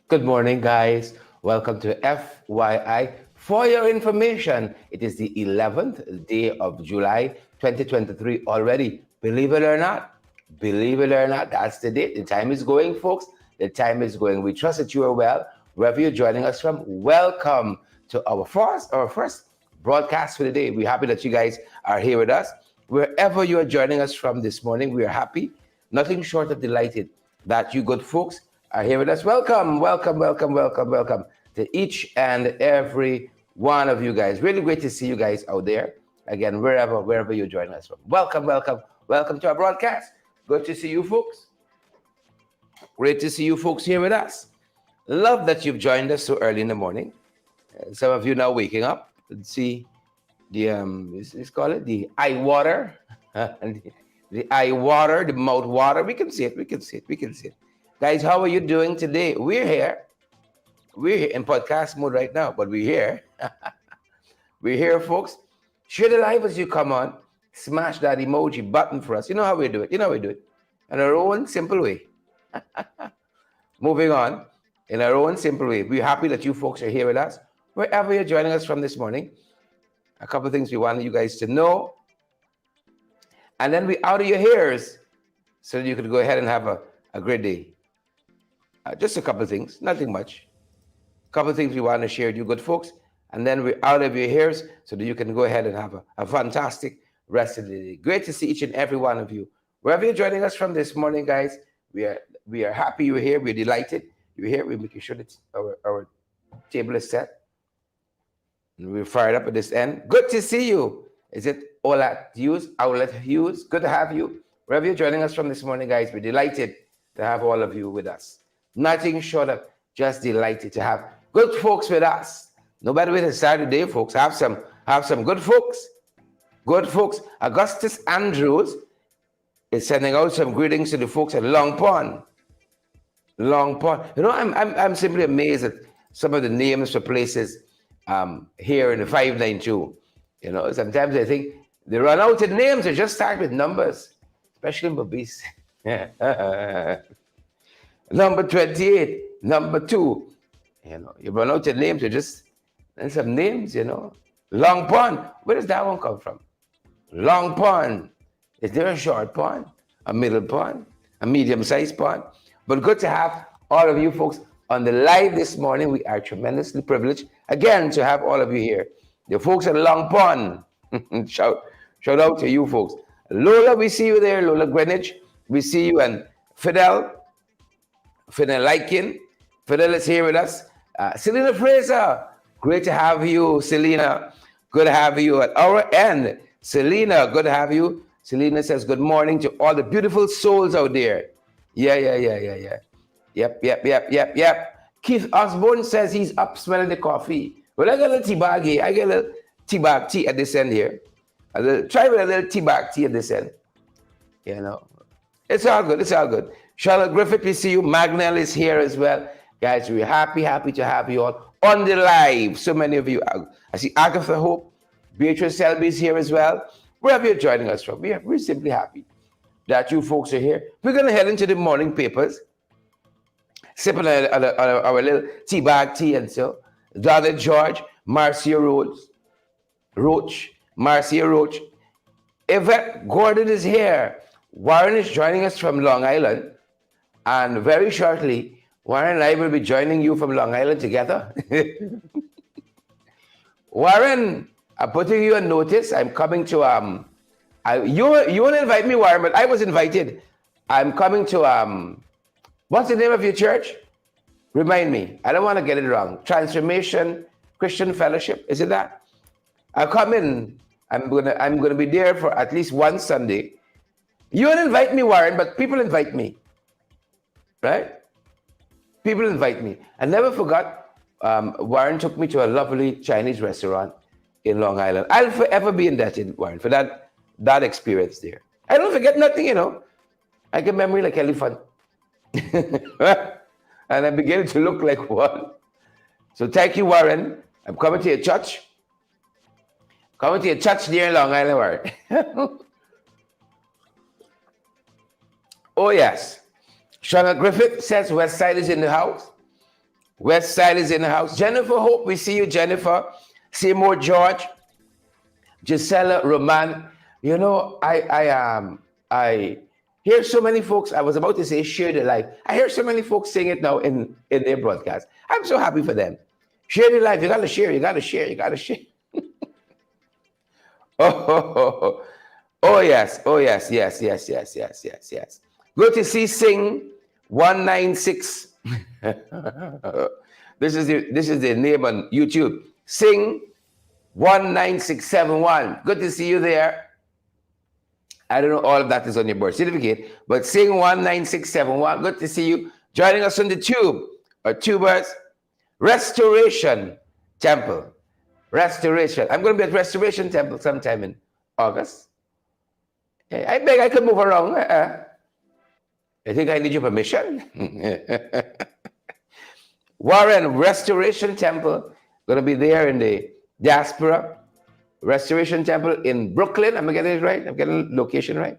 Good morning, guys. Welcome to FYI. For your information, it is the 11th day of July 2023 already. Believe it or not, that's the date. The time is going, folks. The time is going. We trust that you are well. Wherever you're joining us from, welcome to our first broadcast for the day. We're happy that you guys are here with us. Wherever you are joining us from this morning, we are happy, nothing short of delighted that you good folks are here with us. Welcome to each and every one of you guys. Really great to see you guys out there. Again, wherever you're joining us from. Welcome to our broadcast. Good to see you folks. Great to see you folks here with us. Love that you've joined us so early in the morning. Some of you now waking up. Let's see the let's call it the eye water. The eye water, the mouth water. We can see it. Guys, how are you doing today? We're here in podcast mode right now, but we're here. We're here, folks. Share the live as you come on. Smash that emoji button for us. You know how we do it. In our own simple way. Moving on, in our own simple way. We're happy that you folks are here with us. Wherever you're joining us from this morning. A couple of things we want you guys to know. And then we out of your ears so that you could go ahead and have a great day. Just a couple of things, nothing much. A couple of things we want to share with you good folks. And then we're out of your ears so that you can go ahead and have a fantastic rest of the day. Great to see each and every one of you. Wherever you're joining us from this morning, guys, we are happy you're here. We're delighted you're here. We're making sure that our table is set. And we're fired up at this end. Good to see you. Is it Ola Hughes? Owlet Hughes? Good to have you. Wherever you're joining us from this morning, guys, we're delighted to have all of you with us. Nothing short of just delighted to have good folks with us. No matter where it's Saturday, folks, have some good folks. Good folks. Augustus Andrews is sending out some greetings to the folks at Long Pond. Long Pond. You know, I'm simply amazed at some of the names for places here in the 592. You know, sometimes I think they run out of names. They just start with numbers, especially in Babis. Number 28, number 2. You know, you run out of names. You just and some names. You know, Long Pond. Where does that one come from? Long Pond. Is there a short pond, a middle pond, a medium-sized pond? But good to have all of you folks on the live this morning. We are tremendously privileged again to have all of you here. The folks at Long Pond, shout out to you folks. Lola, we see you there. Lola Greenwich, we see you. And Fidel Likin, Fidel is here with us. Selena Fraser, great to have you, Selena. Good to have you at our end. Selena, good to have you. Selena says good morning to all the beautiful souls out there. Yeah. Yep. Keith Osborne says he's up smelling the coffee. Well, I got a little tea bag here. I get a little tea bag tea at this end here. Try with a little tea bag tea at this end. You know, it's all good. Charlotte Griffith, we see you. Magnell is here as well. Guys, we're happy to have you all on the live. So many of you. I see Agatha Hope. Beatrice Selby is here as well. Wherever you're joining us from, we're simply happy that you folks are here. We're going to head into the morning papers, sipping our little tea bag tea and so. Donna George, Marcia Roach. Yvette Gordon is here. Warren is joining us from Long Island. And very shortly, Warren and I will be joining you from Long Island together. Warren, I'm putting you on notice. I'm coming to you won't invite me, Warren, but I was invited. I'm coming to what's the name of your church? Remind me. I don't want to get it wrong. Transformation Christian Fellowship. Is it that? I'll come in. I'm gonna be there for at least one Sunday. You don't invite me, Warren, but people invite me. Right? People invite me. I never forgot. Warren took me to a lovely Chinese restaurant in Long Island. I'll forever be indebted, Warren, for that experience there. I don't forget nothing, you know. I get memory like elephant. And I'm beginning to look like one. So thank you, Warren. I'm coming to your church. Coming to your church near Long Island, Warren. Oh, yes. Shana Griffith says West Side is in the house. West Side is in the house. Jennifer Hope, we see you, Jennifer. Seymour George. Gisela Roman. You know, I hear so many folks, I was about to say share the life. I hear so many folks saying it now in their broadcast. I'm so happy for them. Share the life. You gotta share, you gotta share, you gotta share. Oh yes, yes. Good to see Sing 196. This is the name on YouTube. Sing 19671. Good to see you there. I don't know all of that is on your birth certificate, but Sing 19671. Good to see you joining us on the tube or tubers. Restoration Temple. Restoration. I'm going to be at Restoration Temple sometime in August. I beg I could move around. I think I need your permission. Warren, Restoration Temple. Going to be there in the diaspora. Restoration Temple in Brooklyn. Am I getting it right? I'm getting the location right?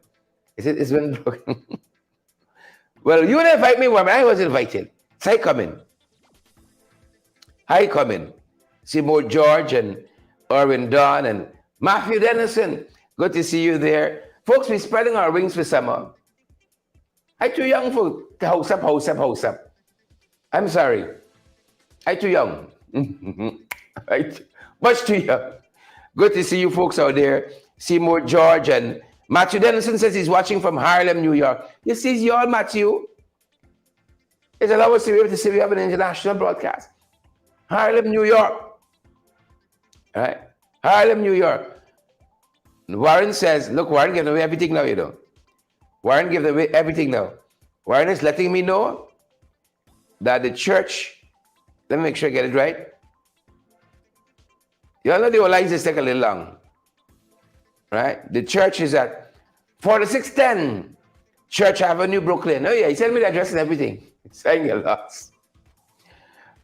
It's in Brooklyn. Well, you didn't invite me, Warren. I was invited. So I come in. Hi, come in. Seymour George and Erwin Don and Matthew Dennison. Good to see you there. Folks, we're spreading our wings for summer. I'm too young for to house up. I'm sorry. I'm too young. Much too young. Good to see you folks out there. Seymour George and Matthew Dennison says he's watching from Harlem, New York. You see, y'all, Matthew. It's allowed us to be able to see we have an international broadcast. Harlem, New York. All right? Harlem, New York. Warren says, look, Warren gave away everything now, you know. Warren gave away everything now. Warren is letting me know that the church, let me make sure I get it right. You all know the old lines just take a little long. Right? The church is at 4610 Church Avenue, Brooklyn. Oh yeah, he sent me the address and everything. It's saying a lot.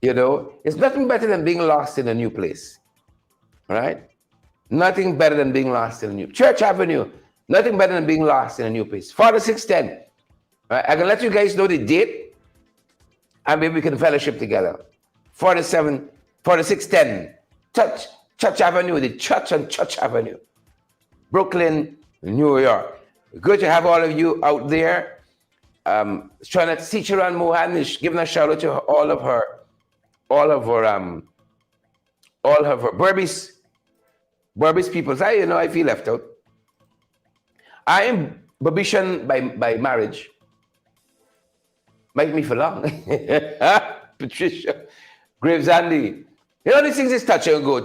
You know, it's nothing better than being lost in a new place. Right? Nothing better than being lost in a new Church Avenue. Nothing better than being lost in a new place. 4610. Right? I can let you guys know the date, and maybe we can fellowship together. 4610 Church Avenue, the church on Church Avenue, Brooklyn, New York. Good to have all of you out there. Trying to teach around Mohan is giving a shout out to all of her Berbice peoples. I feel left out. I am Babishan by marriage. Make me for long. Patricia Graves Andy. You know, these things is touch and go.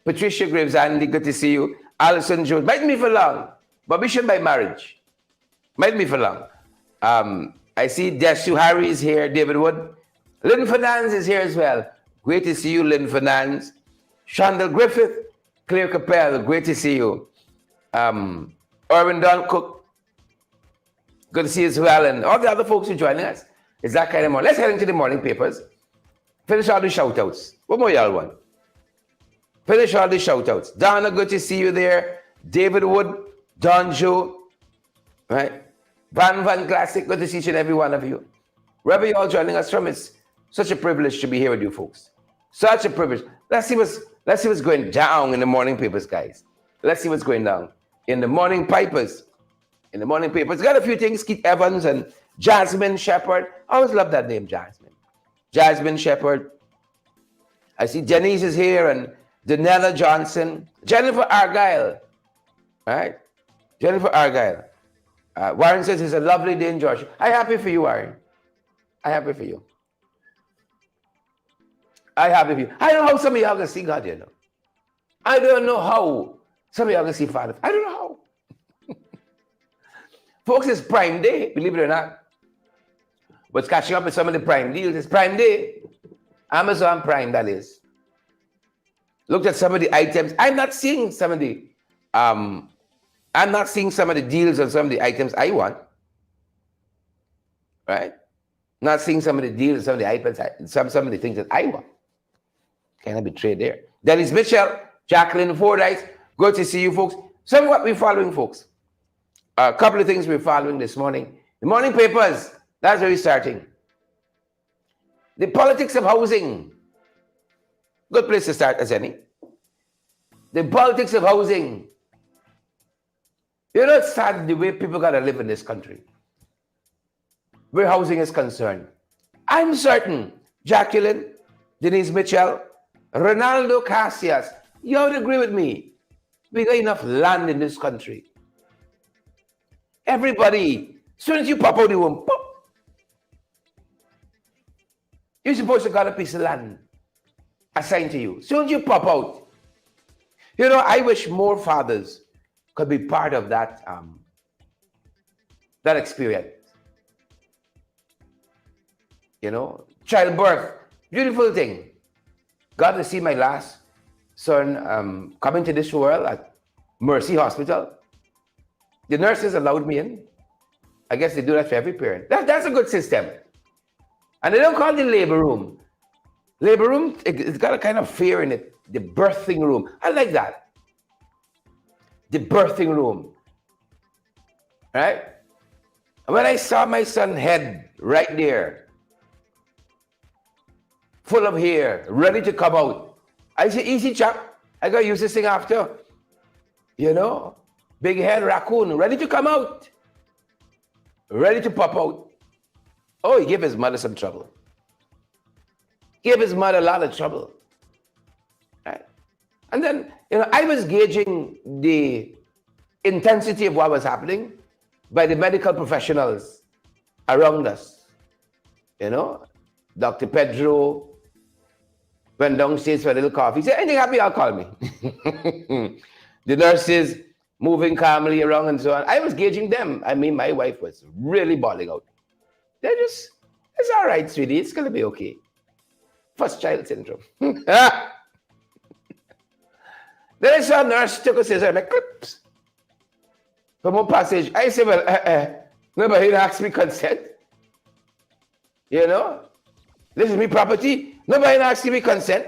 Patricia Graves Andy, good to see you. Alison Jones. Make me for long. Babishan by marriage. Make me for long. I see Desu Harry is here. David Wood. Lynn Fernandez is here as well. Great to see you, Lynn Fernandez. Chandel Griffith. Claire Capel. Great to see you. Erwin Don Cook. Good to see you as well. And all the other folks who are joining us. It's that kind of morning. Let's head into the morning papers. Finish all the shout-outs. What more y'all want? Finish all the shout-outs. Donna, good to see you there. David Wood. Don Joe. Right? Van Classic, good to see each and every one of you. Wherever you're all joining us from, it's such a privilege to be here with you folks. Such a privilege. Let's see what's going down in the morning papers, guys. Let's see what's going down in the morning papers. In the morning papers, got a few things. Keith Evans and Jasmine Shepherd. I always love that name, Jasmine. Jasmine Shepherd. I see Janice is here and Danella Johnson. Jennifer Argyle. All right? Jennifer Argyle. Warren says it's a lovely day in Georgia. I'm happy for you, Warren. I'm happy for you. I'm happy for you. I don't know how some of y'all can see God, you know. I don't know how some of y'all can see Father. I don't know how. Folks, it's Prime Day, believe it or not. What's catching up with some of the Prime deals? It's Prime Day. Amazon Prime, that is. Looked at some of the items. I'm not seeing some of the deals on some of the items I want. Right? Not seeing some of the deals on some of the items, some of the things that I want. Can I be trade there? Dennis Mitchell, Jacqueline Fordyce, good to see you folks. Some of what we're following, folks. A couple of things we're following this morning. The morning papers, that's where we're starting. The politics of housing. Good place to start as any. The politics of housing. You know, it's sad the way people got to live in this country, where housing is concerned. I'm certain Jacqueline, Denise Mitchell, Ronaldo Casillas, you would agree with me. We got enough land in this country. Everybody, as soon as you pop out the womb, pop, you're supposed to got a piece of land assigned to you. As soon as you pop out, you know, I wish more fathers could be part of that, that experience. You know, childbirth, beautiful thing. Got to see my last son come into this world at Mercy Hospital. The nurses allowed me in. I guess they do that for every parent. That's a good system. And they don't call it the labor room. Labor room, it's got a kind of fear in it. The birthing room. I like that. The birthing room. Right? And when I saw my son's head right there, full of hair, ready to come out, I said, easy chap. I got to use this thing after. You know? Big head raccoon, ready to come out. Ready to pop out. Oh, he gave his mother some trouble. Gave his mother a lot of trouble. Right? And then, you know, I was gauging the intensity of what was happening by the medical professionals around us. You know, Dr. Pedro went downstairs for a little coffee. He said, anything happy, I'll call me. The nurses moving calmly around and so on. I was gauging them. I mean, my wife was really bawling out. They're just, it's all right, sweetie. It's going to be okay. First child syndrome. Then I saw a nurse took a scissor and like, clips. For more passage. I said, well, nobody asked me consent. You know? This is me property. Nobody asked me consent.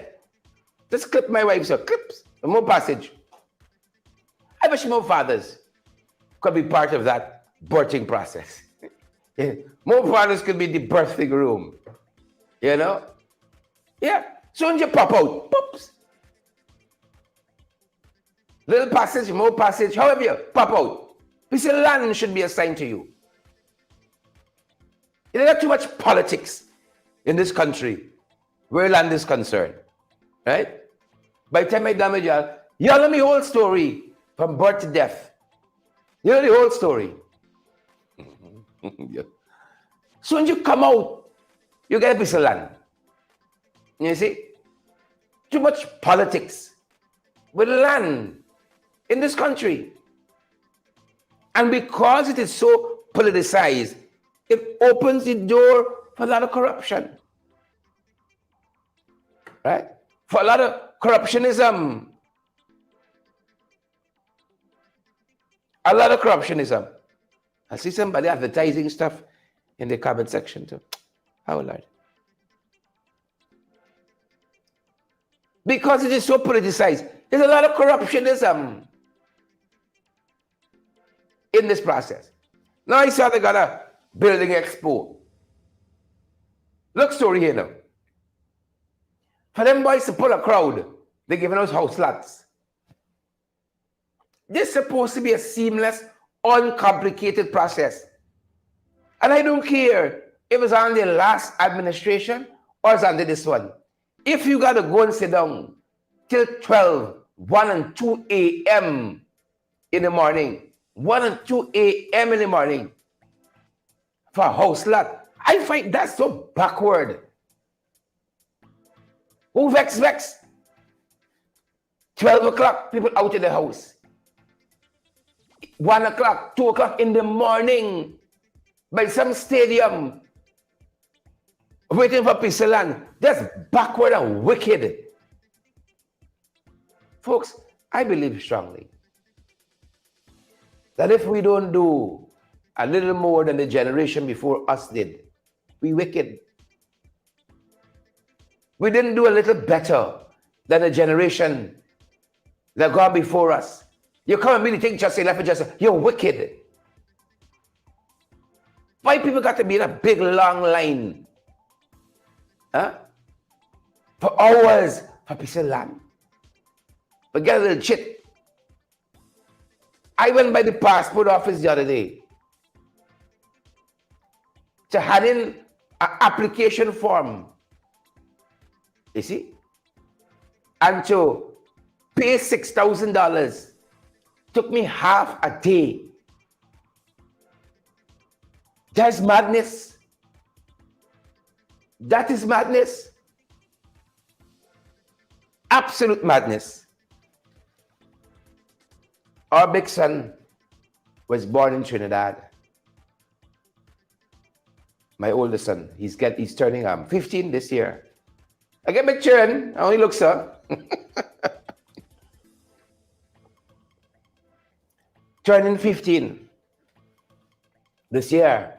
Just clip my wife, so clips. For more passage. I wish more fathers could be part of that birthing process. More fathers could be the birthing room. You know? Yeah. Soon as you pop out, poops. Little passage, more passage, however you pop out. Piece of land should be assigned to you. There's not too much politics in this country where land is concerned. Right? By the time I damage y'all know me whole story. From birth to death. You know the whole story. Yeah. So when you come out, you get a piece of land. You see? Too much politics with land in this country. And because it is so politicized, it opens the door for a lot of corruption. Right? For a lot of corruptionism. A lot of corruptionism. I see somebody advertising stuff in the comment section too. Oh, Lord. Because it is so politicized, there's a lot of corruptionism in this process. Now I saw they got a building expo. Look story here now. For them boys to pull a crowd, they're giving us house lots. This is supposed to be a seamless, uncomplicated process. And I don't care if it's on the last administration or it's under this one. If you got to go and sit down till 12, 1 and 2 a.m. in the morning, 1 and 2 a.m. in the morning for a house lot, I find that so backward. Who vex? 12 o'clock, people out of the house. 1 o'clock, 2 o'clock in the morning by some stadium waiting for piece of land. That's backward and wicked. Folks, I believe strongly that if we don't do a little more than the generation before us did, we wicked. We didn't do a little better than the generation that gone before us. You come and really think just say left and just say, you're wicked. Why people got to be in a big long line Huh? For hours for a piece of land. But get a little shit. I went by the passport office the other day to hand in an application form. You see? And to pay $6,000 took me half a day. That's madness. That is madness. Absolute madness. Our big son was born in Trinidad. My oldest son, he's turning 15 this year. I get my children, I only look so. Turning 15 this year.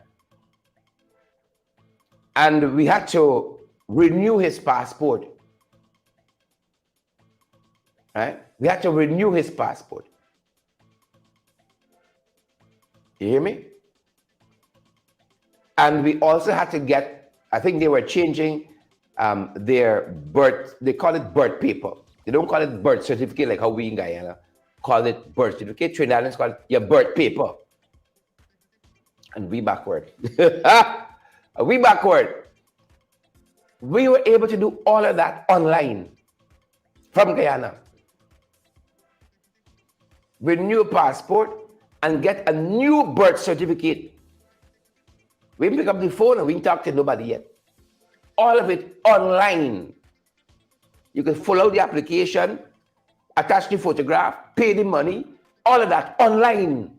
And we had to renew his passport. Right? We had to renew his passport. You hear me? And we also had to get, I think they were changing their birth, they call it birth paper. They don't call it birth certificate like how we in Guyana call it birth certificate. Trinidadians call it your birth paper. And we backward. We backward. We were able to do all of that online from Guyana. Renew a passport and get a new birth certificate. We didn't pick up the phone and we didn't talk to nobody yet. All of it online. You can fill out the application, attach the photograph, pay the money, all of that online.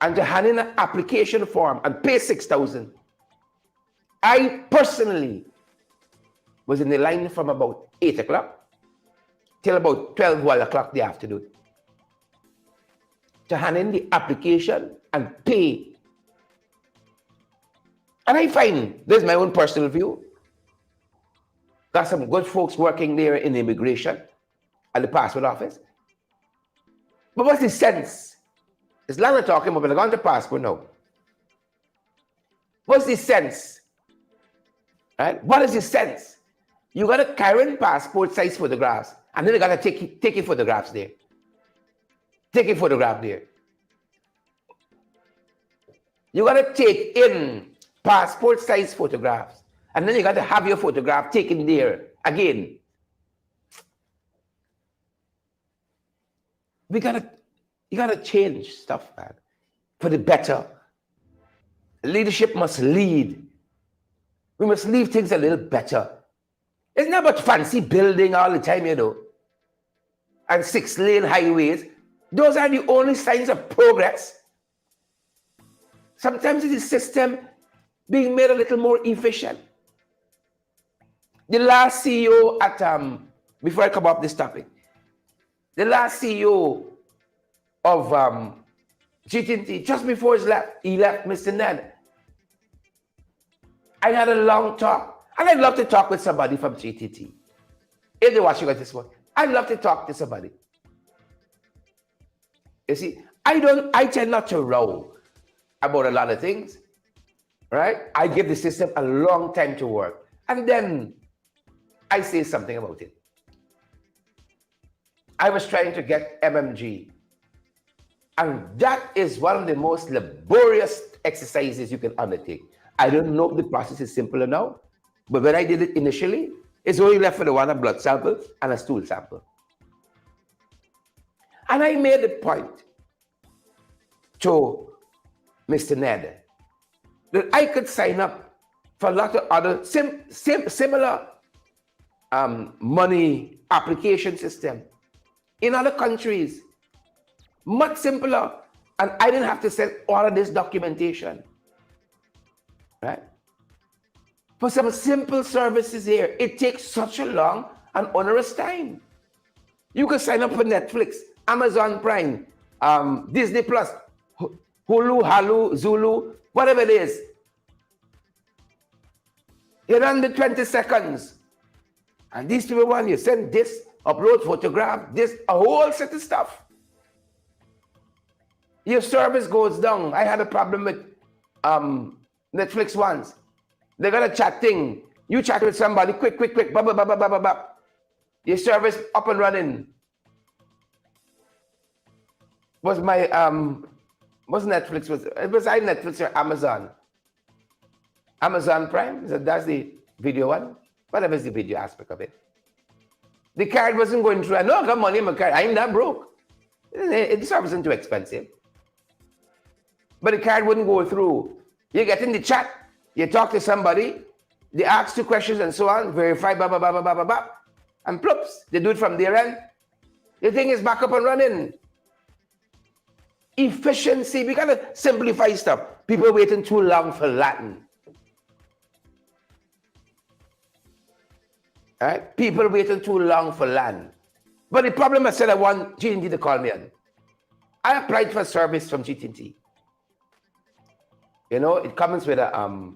And to hand in an application form and pay $6,000. I personally was in the line from about 8 o'clock till about 1 o'clock the afternoon to hand in the application and pay. And I find, this is my own personal view, got some good folks working there in immigration at the passport office. But what's the sense? It's long I'm talking about, but I'm going to passport now. What's the sense? Right? What is the sense? You got a current passport size photographs, and then you got to take your photographs there. Take a photograph there. You got to take in passport size photographs, and then you got to have your photograph taken there again. You gotta change stuff, man, for the better. Leadership must lead. We must leave things a little better. It's not about fancy building all the time, you know, and 6-lane highways. Those are the only signs of progress. Sometimes it's the system being made a little more efficient. The last CEO at, before I come up this topic, the last CEO of GTT, just before he left Mr. Ned, I had a long talk. And I'd love to talk with somebody from GTT. If they're watching this one, I'd love to talk to somebody. You see, I tend not to row about a lot of things, right? I give the system a long time to work, and then I say something about it. I was trying to get MMG, and that is one of the most laborious exercises you can undertake. I don't know if the process is simpler now, but when I did it initially, it's only left for the one a blood sample and a stool sample. And I made the point to Mr. Ned that I could sign up for a lot of other similar money application system in other countries, much simpler, and I didn't have to send all of this documentation, right? For some simple services here, it takes such a long and onerous time. You can sign up for Netflix, Amazon Prime, Disney Plus, Hulu, Halu, Zulu, whatever it is. You're under 20 seconds. And these people want you send this, upload photograph, this, a whole set of stuff. Your service goes down. I had a problem with Netflix wants. They got a chat thing. You chat with somebody, quick, blah, blah, blah, blah, blah, blah, blah. Your service up and running. Was my, was Netflix, was I Netflix or Amazon? Amazon Prime, that's the video one. Whatever is the video aspect of it. The card wasn't going through. I know I got money in my card. I'm not broke. The service isn't too expensive. But the card wouldn't go through. You get in the chat, you talk to somebody, they ask 2 questions and so on, verify, blah, blah, blah, blah, blah, blah, blah, and ploops, they do it from their end. The thing is back up and running. Efficiency, we gotta simplify stuff. People waiting too long for Latin. All right? People waiting too long for land. But the problem I said I want GT&T to call me on. I applied for a service from GT&T. You know, it comes with a,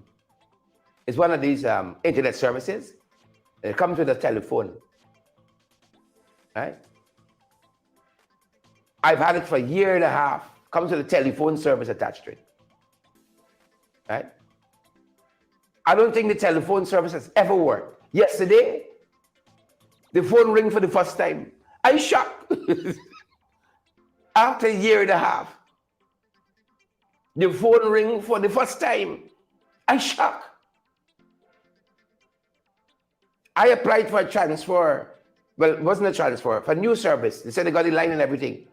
it's one of these internet services. It comes with a telephone. Right? I've had it for a year and a half. Comes with a telephone service attached to it. Right? I don't think the telephone service has ever worked. Yesterday, the phone rang for the first time. I shocked. After a year and a half, the phone rang for the first time. I shocked. I applied for a transfer. Well, it wasn't a transfer, for a new service. They said they got the line and everything.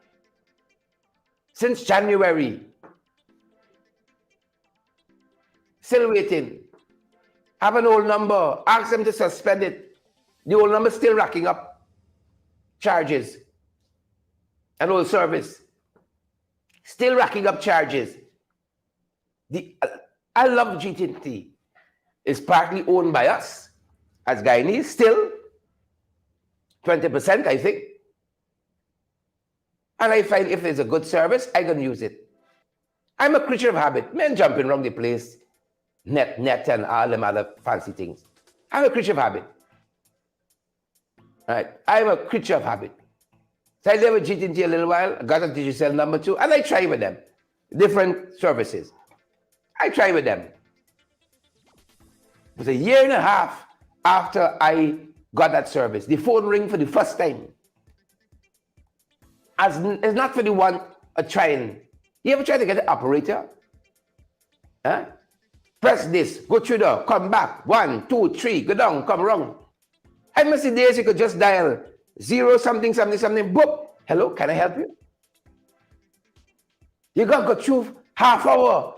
Since January. Still waiting. Have an old number. Ask them to suspend it. The old number still racking up charges. An old service. Still racking up charges. I love GT&T. It's partly owned by us as Guyanese. Still 20%, I think. And I find if there's a good service, I can use it. I'm a creature of habit. Men jumping around the place, net, and all them other fancy things. I'm a creature of habit. All right? I'm a creature of habit. So I live with GT&T a little while. I got a digital number 2, and I try with them. Different services. I try with them. It was a year and a half after I got that service. The phone rang for the first time. It's not for the one trying. You ever try to get an operator? Huh? Press this, go through the, come back. 1, 2, 3, go down, come wrong. How many days you could just dial 0 something, boop. Hello, can I help you? You got to go through half hour.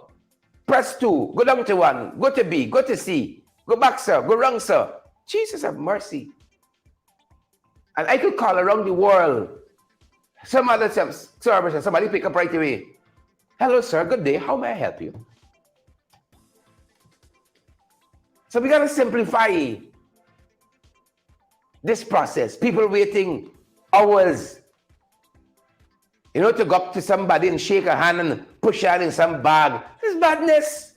Press 2, go down to 1, go to B, go to C, go back, sir, go wrong, sir. Jesus have mercy. And I could call around the world. Some other service, somebody pick up right away. Hello, sir, good day, how may I help you? So we got to simplify this process. People waiting hours, you know, to go up to somebody and shake a hand and push out in some bag. This is badness.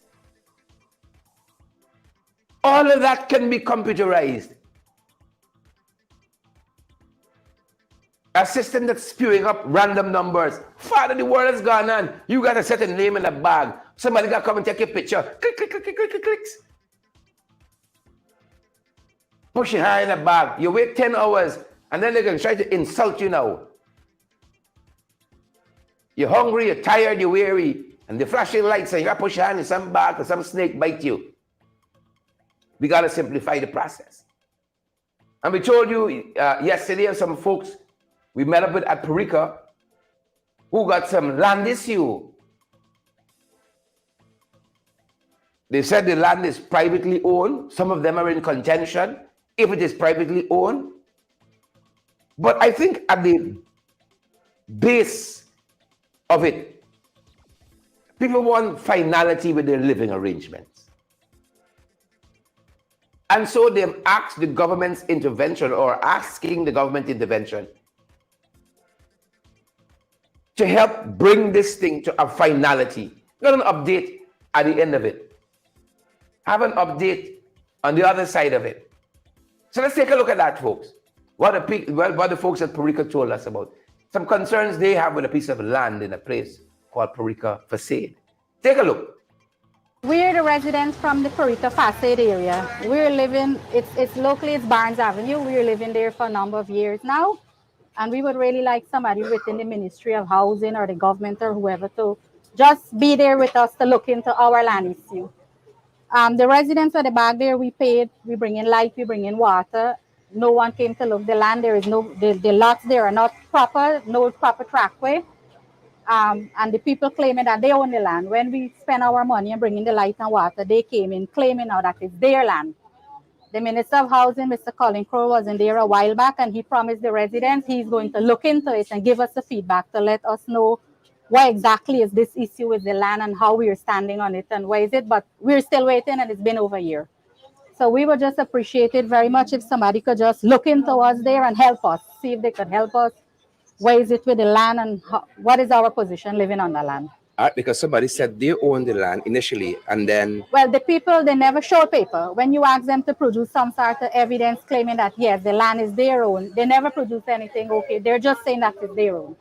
All of that can be computerized. A system that's spewing up random numbers. Father, the world has gone on. You got to set a name in a bag. Somebody got to come and take your picture. Click, click, click, click, click, click, clicks. Push your hand in a bag. You wait 10 hours, and then they're going to try to insult you now. You're hungry, you're tired, you're weary, and the flashing lights, and you got to push your hand in some bag, or some snake bite you. We got to simplify the process. And we told you yesterday of some folks we met up with at Parika who got some land issue. They said the land is privately owned. Some of them are in contention if it is privately owned. But I think at the base of it, people want finality with their living arrangements. And so they've asked the government's intervention, or asking the government intervention, to help bring this thing to a finality. Not an update at the end of it. Have an update on the other side of it. So let's take a look at that, folks. What the folks at Parika told us about. Some concerns they have with a piece of land in a place called Parika Facade. Take a look. We're the residents from the Parika facade area. We're living, it's locally, it's Barnes Avenue. We're living there for a number of years now. And we would really like somebody within the Ministry of Housing or the government or whoever to just be there with us to look into our land issue. The residents at the back there, we paid, we bring in light, we bring in water. No one came to look the land. There is no, the lots there are not proper, no proper trackway. And the people claiming that they own the land. When we spend our money and bring in the light and water, they came in claiming now that it's their land. The Minister of Housing, Mr. Colin Crow, was in there a while back, and he promised the residents he's going to look into it and give us the feedback to let us know what exactly is this issue with the land and how we are standing on it and where is it. But we're still waiting, and it's been over a year. So we would just appreciate it very much if somebody could just look into us there and help us, see if they could help us. Where is it with the land, and what is our position living on the land? Because somebody said they own the land initially, and then Well, the people, they never show paper. When you ask them to produce some sort of evidence claiming that, yes, the land is their own, they never produce anything. Okay, they're just saying that it's their own.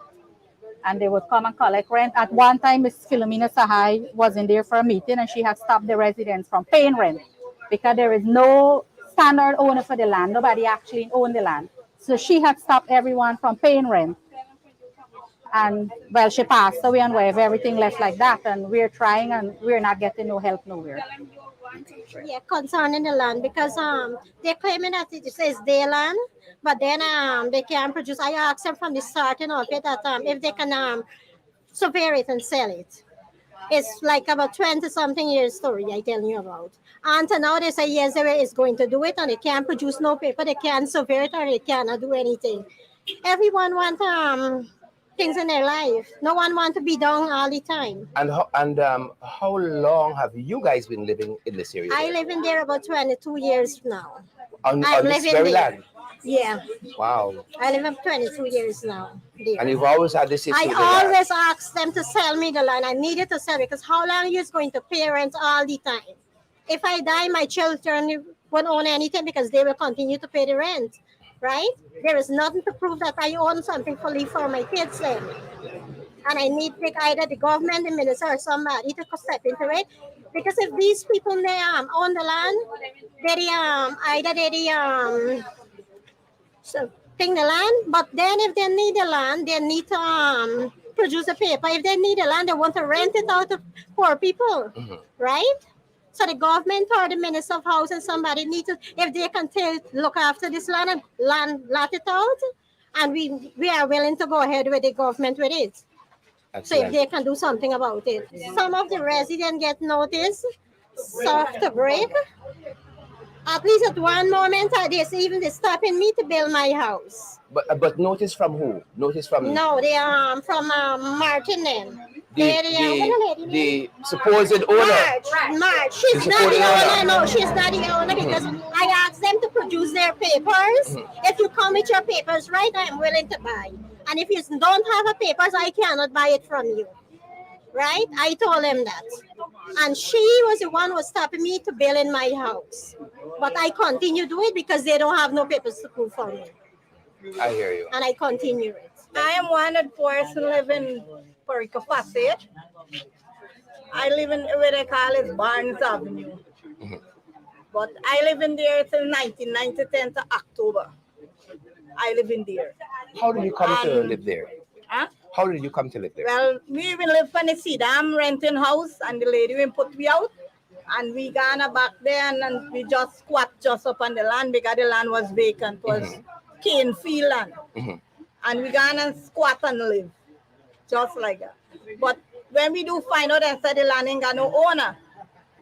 And they would come and collect rent. At one time, Ms. Philomena Sahai was in there for a meeting, and she had stopped the residents from paying rent because there is no standard owner for the land. Nobody actually owned the land. So she had stopped everyone from paying rent. And well, she passed away, and we have everything left like that. And we're trying, and we're not getting no help nowhere. Yeah, concerning the land because they're claiming that it says their land, but then they can't produce. I asked them from the starting of it that if they can survey it and sell it. It's like about 20 something years story I tell you about. And now they say yes, they is going to do it, and they can't produce no paper, they can't survey it, or they cannot do anything. Everyone want things in their life. No one want to be down all the time. How long have you guys been living in this area? I live in there about 22 years now. On I'm this living very there. land. Yeah, Wow. I live up 22 years now. There. And you've always had this issue I with the land. always ask them to sell me the land. I needed to sell because how long you going to pay rent all the time? If I die, my children won't own anything because they will continue to pay the rent, right? There is nothing to prove that I own something fully for my kids then. And I need to either the government, the minister, or somebody to step into it. Because if these people they own the land, they either so take the land, but then if they need the land, they need to produce a paper. If they need the land, they want to rent it out to poor people, right? So the government or the minister of housing, somebody need to, if they can look after this land and lot it out, and we are willing to go ahead with the government with it. So if they can do something about it. Some of the residents get notice, soft break. At least at one moment, there's even they stopping me to build my house. But notice from who? Notice from No, they are from Martin then. the supposed owner. March. She's not the owner. No, she's not the owner because I asked them to produce their papers. If you come with your papers, right, I am willing to buy. And if you don't have a papers, I cannot buy it from you. Right? I told them that. And she was the one who was stopping me to build in my house. But I continue to do it because they don't have no papers to prove for me. I hear you. And I continue it. I am one of person live in Parika Facade. I live in where they call it Barnes Avenue. But I live in there till 1990 to October. I live in there. How did you come to live there? Huh? How did you come to live there? Well, we even live in the city. I'm renting house and the lady will put me out. And we gonna back there and we just squat just up on the land because the land was vacant. It was cane field land. And we gonna squat and live. Just like that. But when we do find out that the land ain't got no owner.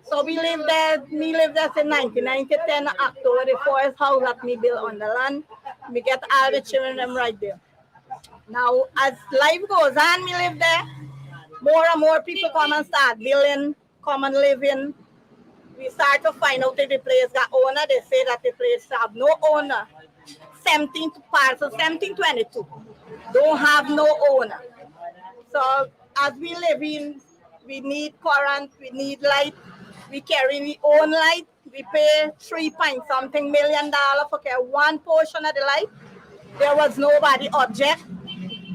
So we live there since 1990, October, the first house that me built on the land. We get all the children them right there. Now, as life goes on, we live there. More and more people come and start building, come and live in. We start to find out if the place got owner. They say that the place have no owner. 1722 don't have no owner. So as we live in, we need current, we need light. We carry our own light. We pay $3 million for one portion of the light. There was nobody object.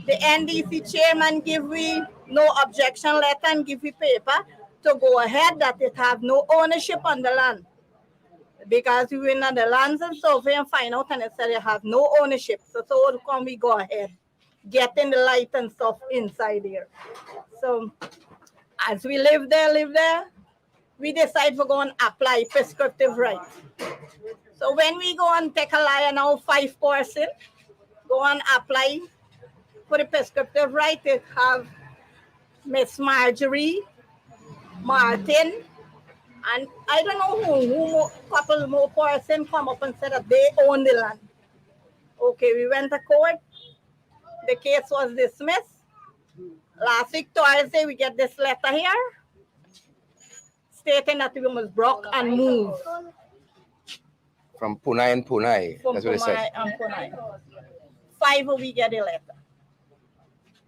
The NDC chairman give we no objection letter and give we paper. to go ahead that it have no ownership on the land. Because we went on the lands and survey and find out and it said it have no ownership. So how come we go ahead, getting the light and stuff inside there? So as we live there, we decide we're going to apply prescriptive rights. So when we go and take a lie now 5%, go and apply for the prescriptive right, they have Miss Marjorie, Martin, and I don't know who couple more person come up and said that they own the land. Okay, we went to court. The case was dismissed. Last week, Thursday, we get this letter here stating that we must block and move. From Punai and Punai. From That's what it says. Punai and Punai. 5 we get a letter.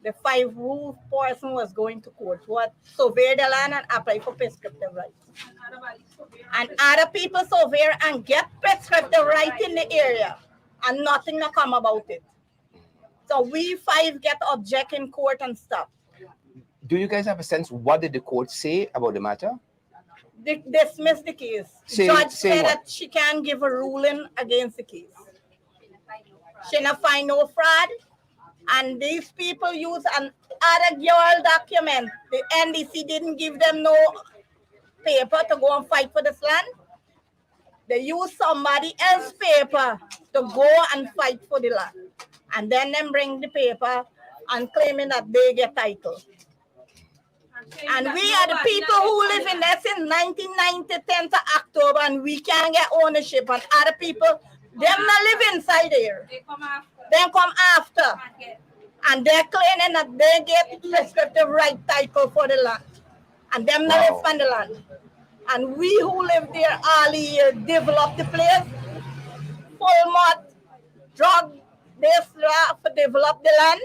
The 5 who person was going to court, what survey the land and apply for prescriptive rights. And other people survey and get prescriptive right in the area and nothing to come about it. So we 5 get object in court and stuff. Do you guys have a sense what did the court say about the matter? They dismissed the case. Judge said that she can't give a ruling against the case. She not find no fraud. And these people use an other girl document. The NDC didn't give them no paper to go and fight for this land. They use somebody else's paper to go and fight for the land. And then them bring the paper and claiming that they get title. And we are the people who live in there since 1990, 10th of October, and we can't get ownership. And other people, them not live inside there. They come after. And they're claiming that they get prescriptive right title for the land. And them not live on the land. And we who live there all year develop the place, full mud, drug, this, develop the land.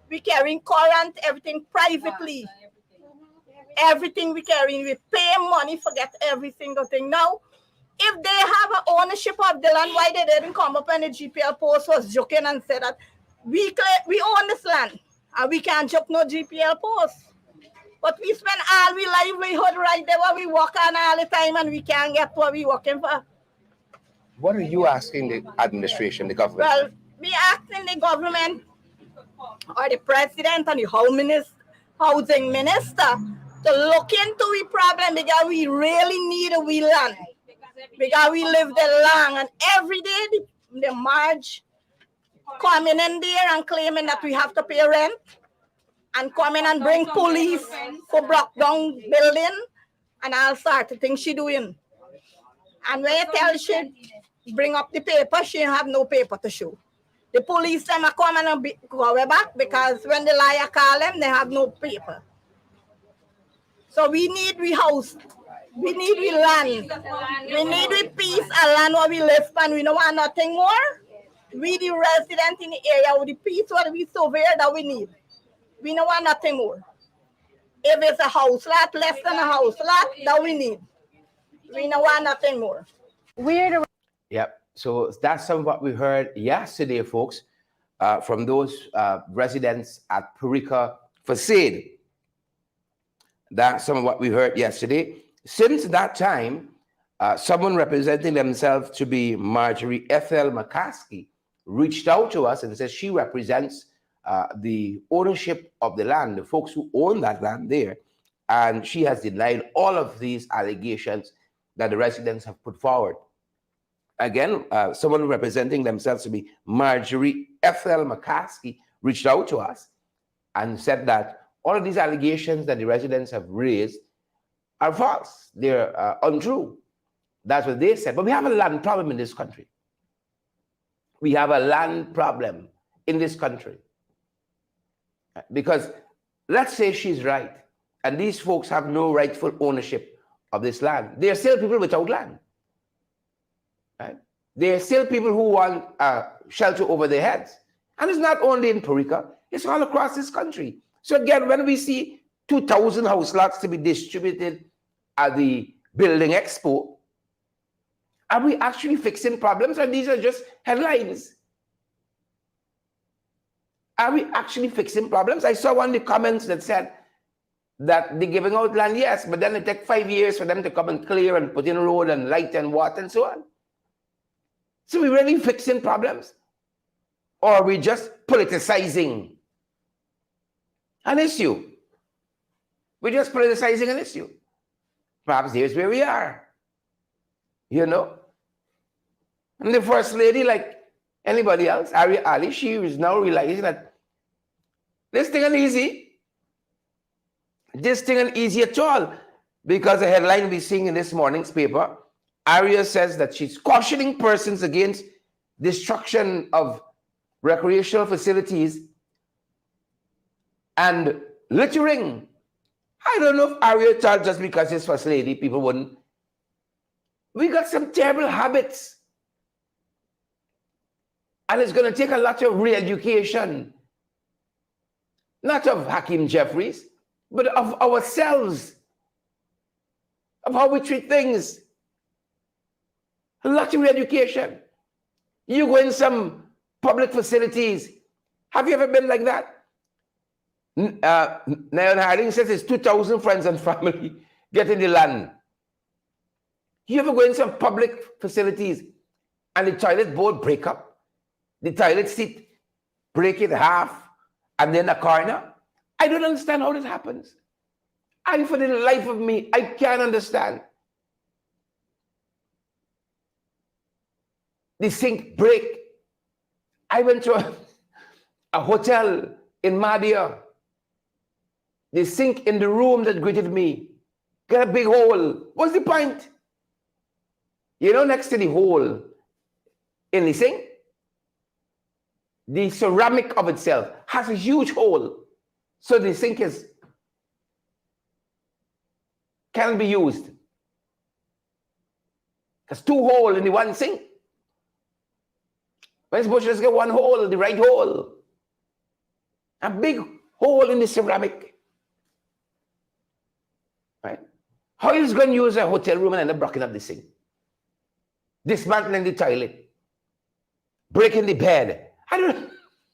We carrying current, everything privately. Everything we carry, we pay money, forget every single thing. Now, if they have an ownership of the land, why they didn't come up and the GPL post was joking and said that we own this land and we can't joke no GPL post. But we spend all we livelihood right there where we work on all the time and we can't get what we working for. What are you asking the administration, the government? Well, we asking the government or the president and the housing minister to look into the problem because we really need a wheel land. Because we live there long and every day the march coming in there and claiming that we have to pay rent and coming and bring police for broke down building and all sorts of things she doing. And when you tell she bring up the paper, she have no paper to show. The police them are coming and go back because when the liar call them, they have no paper. So we need we house, we need we land, we need we peace and land where we live and we don't want nothing more. We the resident in the area with the peace what we surveyor that we need. We don't want nothing more. If it's a house lot, less than a house lot, that we need. We don't want nothing more. Yep. So that's some of what we heard yesterday, folks, from those residents at Parika facade. That's some of what we heard yesterday. Since that time, someone representing themselves to be Marjorie Ethel McCaskey reached out to us and says she represents the ownership of the land, the folks who own that land there, and she has denied all of these allegations that the residents have put forward. Again, someone representing themselves to be Marjorie Ethel McCaskey reached out to us and said that all of these allegations that the residents have raised are false. They're untrue. That's what they said. But we have a land problem in this country. We have a land problem in this country. Because let's say she's right, and these folks have no rightful ownership of this land. There are still people without land. Right? There are still people who want shelter over their heads. And it's not only in Parika, it's all across this country. So again, when we see 2,000 house lots to be distributed at the Building Expo, are we actually fixing problems, or these are just headlines? Are we actually fixing problems? I saw one of the comments that said, that they're giving out land, yes, but then it takes 5 years for them to come and clear and put in road and light and water and so on. So we're really fixing problems? Or are we just politicizing an issue? We're just politicizing an issue. Perhaps here's where we are. You know? And the First Lady, like anybody else, Ali, she is now realizing that this thing ain't easy. This thing ain't easy at all. Because the headline we're seeing in this morning's paper, Aria says that she's cautioning persons against destruction of recreational facilities and littering. I don't know if Aria thought just because she's First Lady, people wouldn't. We got some terrible habits. And it's going to take a lot of re-education. Not of Hakeem Jeffries, but of ourselves. Of how we treat things. A lot of re-education. You go in some public facilities. Have you ever been like that? Nayan Harding says it's 2,000 friends and family getting the land. You ever go in some public facilities and the toilet board break up? The toilet seat break it half and then a corner? I don't understand how this happens. And for the life of me, I can't understand. The sink break. I went to a hotel in Madia. The sink in the room that greeted me got a big hole. What's the point? You know, next to the hole in the sink, the ceramic of itself has a huge hole. So the sink can be used. There's 2 holes in the one sink. We're supposed to just get 1 hole, the right hole. A big hole in the ceramic. Right? How is going to use a hotel room and end up blocking up the sink? Dismantling the toilet. Breaking the bed. I don't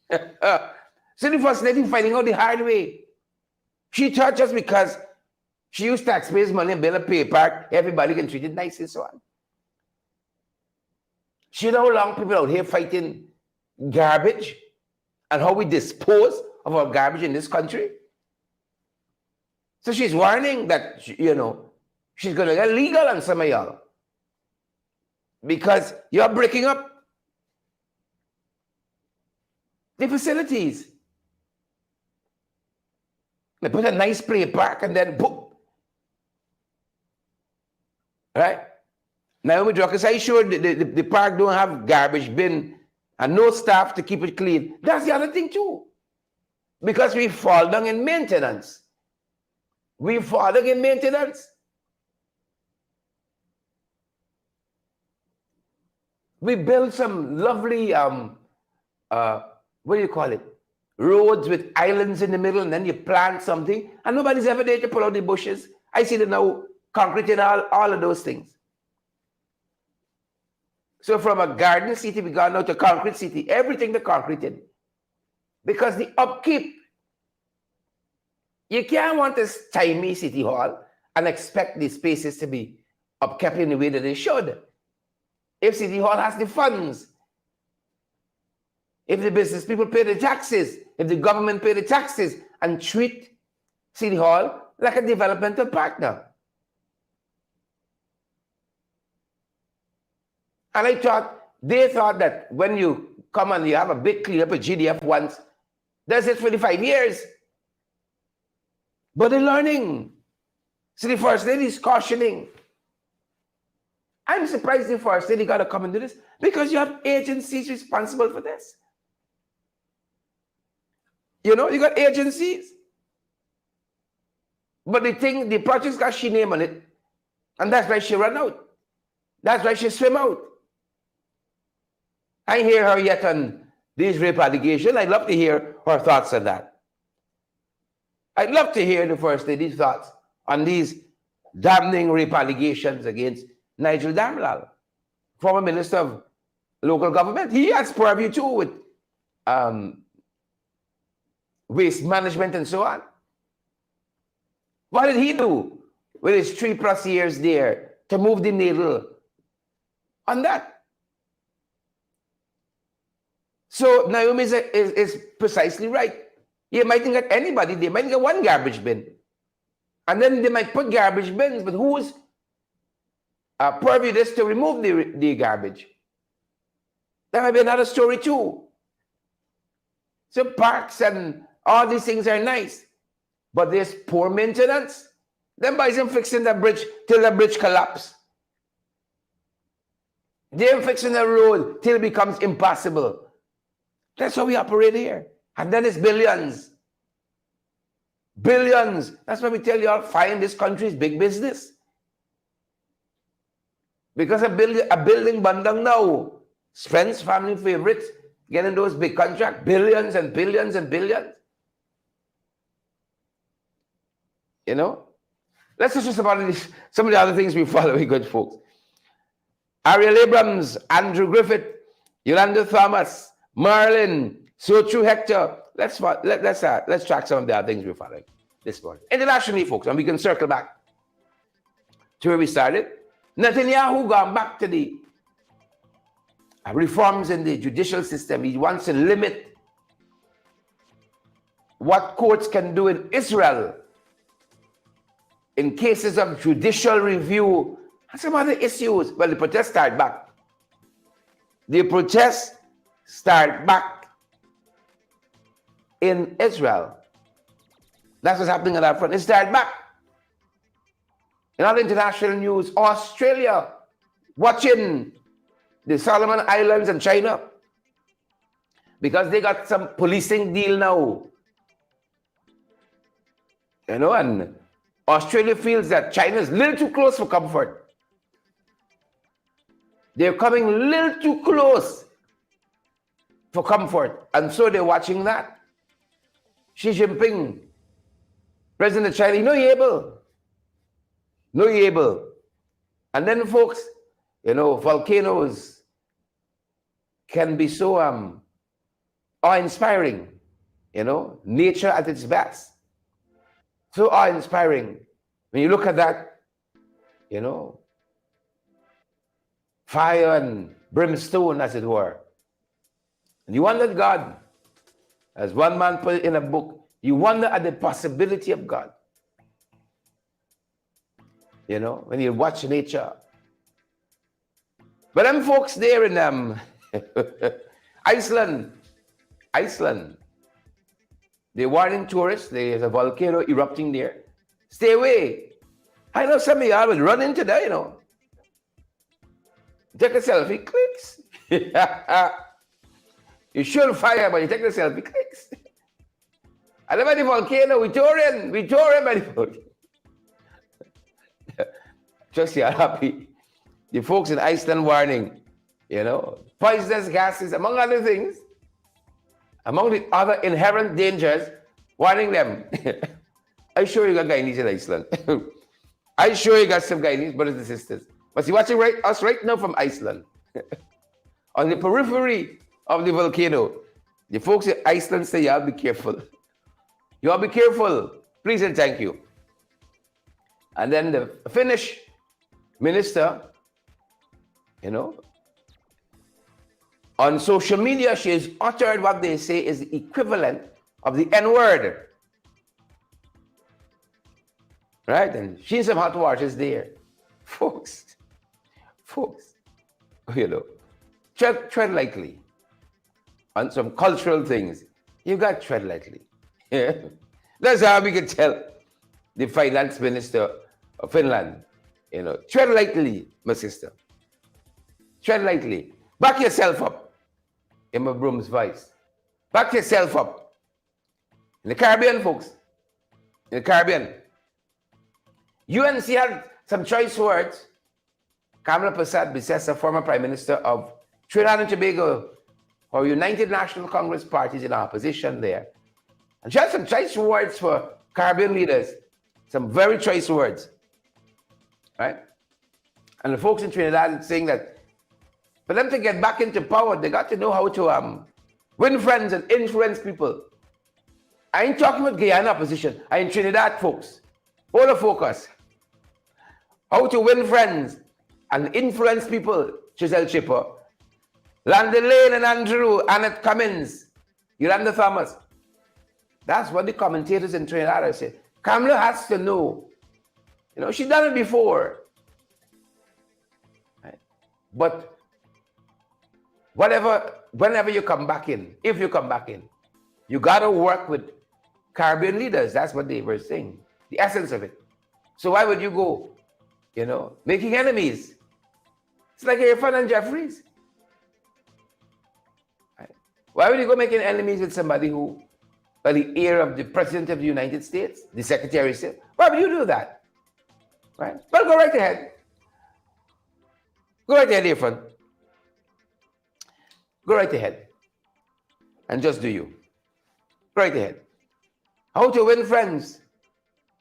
know. So the First Lady finding out the hard way. She thought just because she used taxpayers' money and built a pay park, everybody can treat it nice and so on. She know how long people out here fighting garbage and how we dispose of our garbage in this country. So she's warning that, you know, she's going to get legal on some of y'all. Because you're breaking up the facilities. They put a nice play park and then boom. Right? Now we because I sure the park don't have garbage bin and no staff to keep it clean. That's the other thing too. Because we fall down in maintenance. We fall down in maintenance. We build some lovely what do you call it? Roads with islands in the middle, and then you plant something, and nobody's ever there to pull out the bushes. I see them now concreting all of those things. So from a garden city, we got now to concrete city. Everything the concreted. Because the upkeep, you can't want a stymie city hall and expect the spaces to be upkept in the way that they should. If city hall has the funds, if the business people pay the taxes, if the government pay the taxes and treat city hall like a developmental partner. And they thought that when you come and you have a big cleanup at GDF once, that's it for the 5 years. But they're learning. So the First Lady is cautioning. I'm surprised the First Lady got to come and do this because you have agencies responsible for this. You know, you got agencies. But the project's got she name on it. And that's why she run out. That's why she swim out. I hear her yet on these rape allegations. I'd love to hear her thoughts on that. I'd love to hear the First Lady's thoughts on these damning rape allegations against Nigel Damlal, former Minister of Local Government. He has purview too with waste management and so on. What did he do with his 3+ years there to move the needle on that? So Naomi is precisely right. You might get anybody, they might get one garbage bin. And then they might put garbage bins, but whose purview it is to remove the garbage? That might be another story too. So parks and all these things are nice, but there's poor maintenance. Then by them fixing the bridge till the bridge collapse. They're fixing the road till it becomes impossible. That's how we operate here. And then it's billions. Billions. That's why we tell you all, fire in this country is big business. Because a building bandang now, Spence family favorites, getting those big contracts, billions and billions and billions. You know? Let's just about this, some of the other things we follow, we good folks. Ariel Abrams, Andrew Griffith, Yolanda Thomas, Marlin, Sochu Hector. Let's track some of the other things we're following this morning. Internationally, folks, and we can circle back to where we started. Netanyahu gone back to the reforms in the judicial system. He wants to limit what courts can do in Israel in cases of judicial review and some other issues. Well, the protests start back. The protests start back in Israel. That's what's happening on that front. It started back. In other international news, Australia watching the Solomon Islands and China because they got some policing deal now. You know, and Australia feels that China is a little too close for comfort. They're coming a little too close for comfort. And so they're watching that. Xi Jinping, President of China, you're able. No, you're able. And then, folks, you know, volcanoes can be so awe-inspiring. You know, nature at its best. So awe-inspiring. When you look at that, you know, fire and brimstone, as it were. And you wonder at God, as one man put it in a book, you wonder at the possibility of God. You know, when you watch nature. But them folks there in Iceland, they're warning tourists, there's a volcano erupting there. Stay away. I know some of y'all would run into that, you know. Take a selfie, clicks. You should fire, but you take the selfie, clicks. And about the volcano, we tore in by the volcano. Just you're happy. The folks in Iceland warning, you know, poisonous gases, among other things, among the other inherent dangers, warning them. I'm sure you got Guyanese in Iceland. I'm sure you got some Guyanese brothers and sisters. But you're watching us right now from Iceland. On the periphery of the volcano. The folks in Iceland say, y'all be careful. Y'all be careful. Please and thank you. And then the Finnish minister, you know, on social media, she has uttered what they say is the equivalent of the N-word. Right? And she's some hot waters there. Folks, you know, tread lightly on some cultural things. You got to tread lightly. Yeah. That's how we can tell the finance minister of Finland, you know, tread lightly, my sister. Tread lightly. Back yourself up. In my broom's voice. Back yourself up. In the Caribbean, folks. In the Caribbean. UNC had some choice words. Kamala Persad-Bissessar, former Prime Minister of Trinidad and Tobago, or United National Congress parties in opposition there. And she had some choice words for Caribbean leaders. Some very choice words. Right? And the folks in Trinidad are saying that for them to get back into power, they got to know how to win friends and influence people. I ain't talking about Guyana opposition. I in Trinidad, folks. Hold the focus. How to win friends and influence people, Giselle Chipper. Landy Lane and Andrew, Annette Cummins, Yolanda Thomas. That's what the commentators in Trinidad are saying. Kamala has to know. You know, she's done it before. Right? But whenever you come back in, if you come back in, you got to work with Caribbean leaders. That's what they were saying, the essence of it. So why would you go, you know, making enemies? It's like Irfan and Jeffries. Right? Why would you go making enemies with somebody who, by the ear of the President of the United States, the Secretary of State? Why would you do that? Right? Well, go right ahead. Go right ahead, Irfan. Go right ahead. And just do you. Go right ahead. How to win friends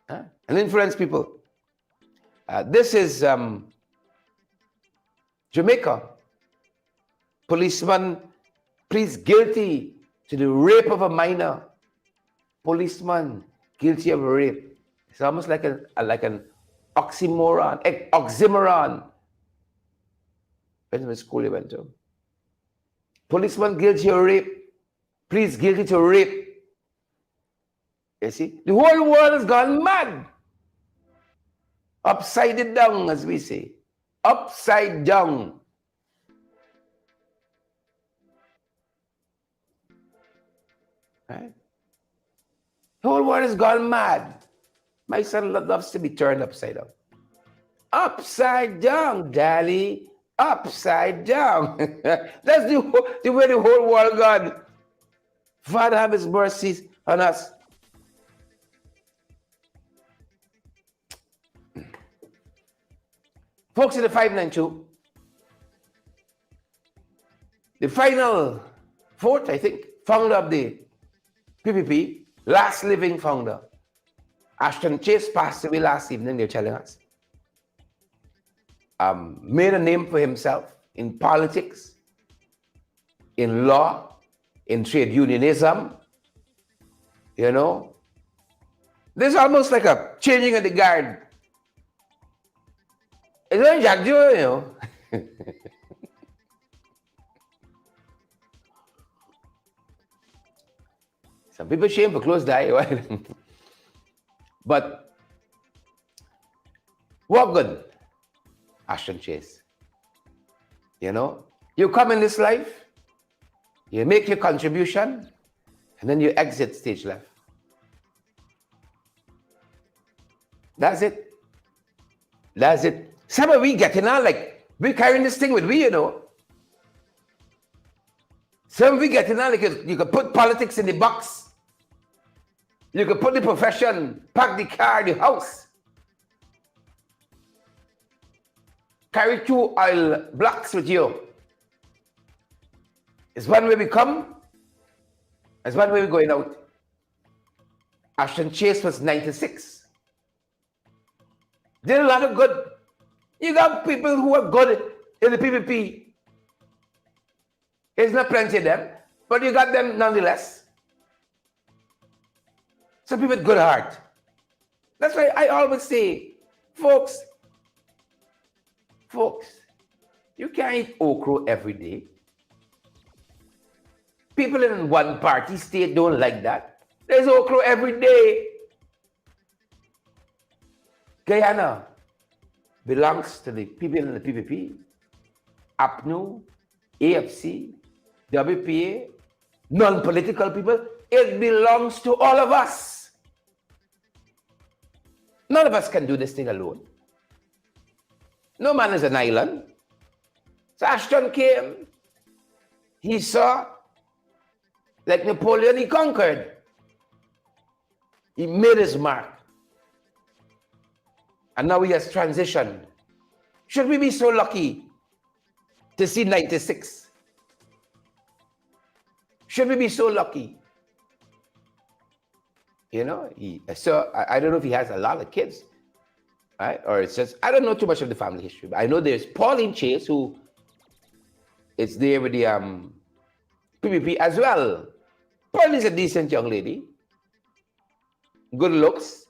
and influence people. This is Jamaica. Policeman pleads guilty to the rape of a minor. Policeman guilty of rape. It's almost like an oxymoron. Oxymoron. Depends on which school you went to. Policeman guilty of rape. Pleads guilty to rape. You see? The whole world has gone mad. Upside down, as we say. Upside down. Right? The whole world has gone mad. My son loves to be turned upside down. Upside down, Daddy. Upside down. That's the way the whole world gone. Father, have his mercies on us. Folks in the 592, the final fourth, I think, founder of the PPP, last living founder, Ashton Chase, passed away last evening, they're telling us. Made a name for himself in politics, in law, in trade unionism. You know, there's almost like a changing of the guard. It's not Jack Joe, you know. Some people shame for close the eye, right? But what good, Ashton Chase? You know, you come in this life, you make your contribution, and then you exit stage left. That's it. That's it. Some of we getting on like we carrying this thing with we, you know. Some of we getting on like you could put politics in the box. You could put the profession, pack the car, the house. Carry 2 oil blocks with you. It's one way we come, it's one way we're going out. Ashton Chase was 96. Did a lot of good. You got people who are good in the PPP. There's not plenty of them, but you got them nonetheless. Some people with good heart. That's why I always say, folks, you can't eat okra every day. People in one party state don't like that. There's okra every day. Guyana belongs to the people in the PPP, APNU, AFC, WPA, non-political people. It belongs to all of us. None of us can do this thing alone. No man is an island. So Ashton came, he saw, like Napoleon, he conquered. He made his mark. And now he has transitioned. Should we be so lucky to see 96? Should we be so lucky? You know, so I don't know if he has a lot of kids, right? Or it's just, I don't know too much of the family history. But I know there's Pauline Chase, who is there with the PPP as well. Pauline is a decent young lady. Good looks.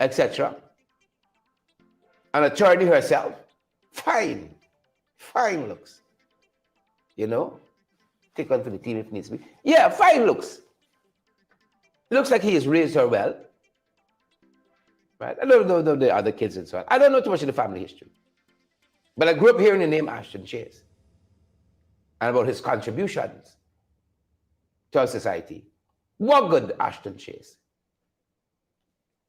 etc. An attorney herself, fine looks. You know, take one for the team if needs to be. Yeah, fine looks. Looks like he has raised her well. Right? I don't know the other kids and so on. I don't know too much of the family history. But I grew up hearing the name Ashton Chase and about his contributions to our society. What good, Ashton Chase?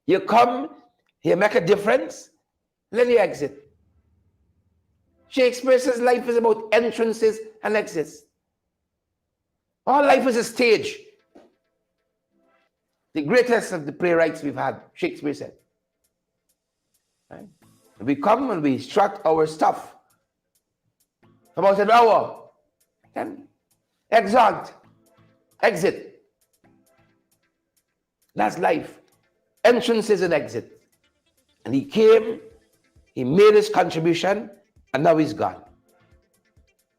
You come, you make a difference, then you exit. Shakespeare says life is about entrances and exits. All life is a stage. The greatest of the playwrights we've had, Shakespeare said. Right? We come and we strut our stuff for about an hour, then exalt, exit. That's life. Entrances and exit. And he came, he made his contribution, and now he's gone.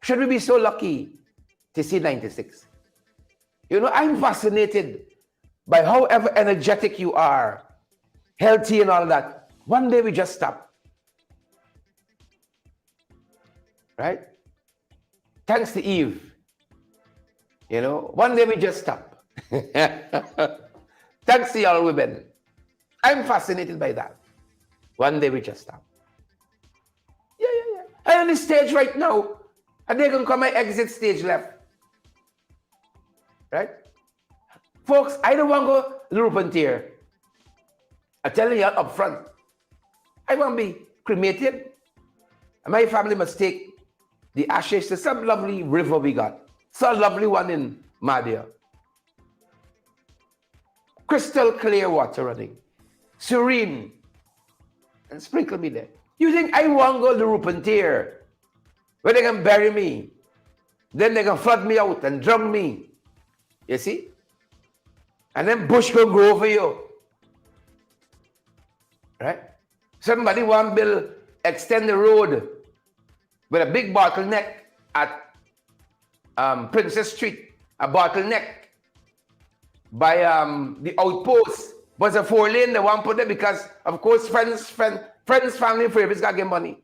Should we be so lucky to see 96? You know, I'm fascinated by however energetic you are, healthy and all that. One day we just stop. Right? Thanks to Eve. You know, one day we just stop. Thanks to y'all women. I'm fascinated by that. One day we just stop. Yeah. I'm on the stage right now, and they're going to come my exit stage left. Right? Folks, I don't want to go loop and tear. I'm telling you up front. I want to be cremated. And my family must take the ashes to some lovely river we got. Some lovely one in Madhya. Crystal clear water running. Serene. And sprinkle me there. You think I want to go to loop and tear? Where they can bury me. Then they can flood me out and drown me. You see? And then bush can grow over you. Right? Somebody want to build, extend the road with a big bottleneck at Princess Street. A bottleneck by the outpost. Was a 4-lane they want to put there because, of course, friends, family, and favorites got to get money.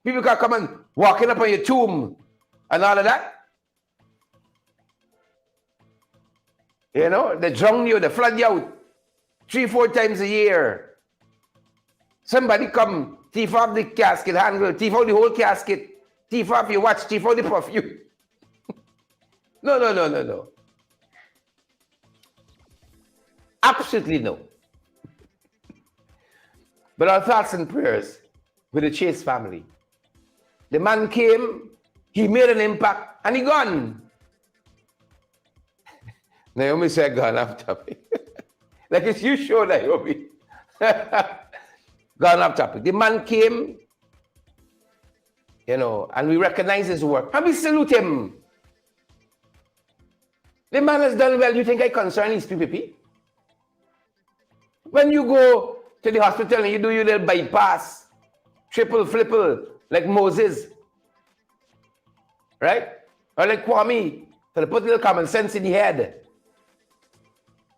People can come and walking up on your tomb and all of that. You know, they drown you, they flood you out 3-4 times a year. Somebody come, thief off the casket handle, thief out the whole casket, thief off your watch, thief out the perfume. No. Absolutely no. But our thoughts and prayers with the Chase family. The man came, he made an impact, and he gone. Naomi said gone off topic. Like it's you show, Naomi. Gone off topic. The man came, you know, and we recognize his work. And we salute him. The man has done well. You think I concern his PPP? When you go to the hospital and you do your little bypass, triple, flipple, like Moses, right? Or like Kwame, so they put a little common sense in the head.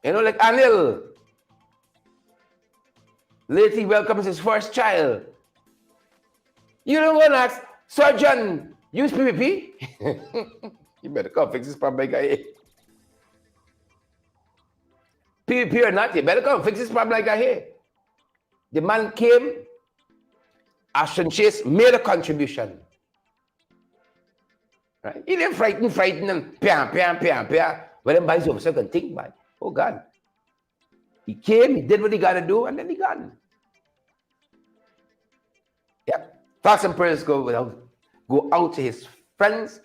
You know, like Anil. Lately welcomes his first child. You don't want to ask, surgeon, use PPP? You better come fix this problem, guy. PPP or not, you better come fix this problem like I hear. The man came, Ashton Chase made a contribution. Right? He didn't frighten, and pia. When them buys over, so can think about it. Oh God. He came, he did what he got to do, and then he gone. Yeah. Thoughts and prayers go out to his friends,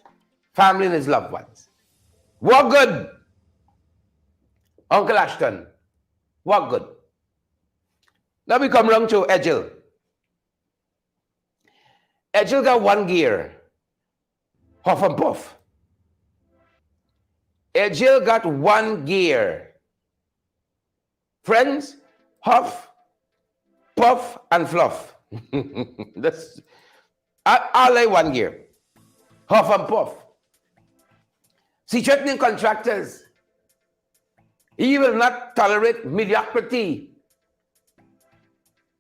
family, and his loved ones. What good? Uncle Ashton, what good? Now we come round to Edgil. Edgil got one gear. Huff and puff. Edgil got one gear. Friends, huff, puff, and fluff. That's all like one gear. Huff and puff. See, threatening contractors. He will not tolerate mediocrity.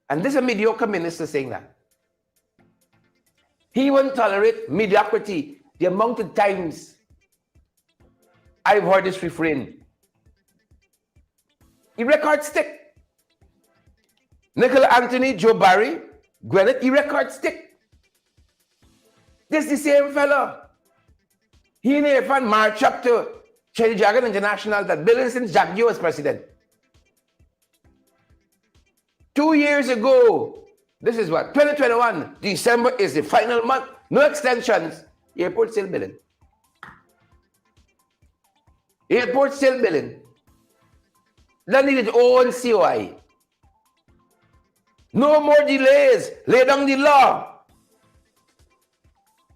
And this is a mediocre minister saying that. He won't tolerate mediocrity. The amount of times I've heard this refrain. He record stick. Nicola Anthony, Joe Barry, Gwyneth, he record stick. This is the same fella. He and Irfan march up to Cherry Jagan International that building since Jack Dio was president. 2 years ago, this is what, 2021, December is the final month, no extensions, airport still billing. Airport still billing. That needed own COI. No more delays, lay down the law.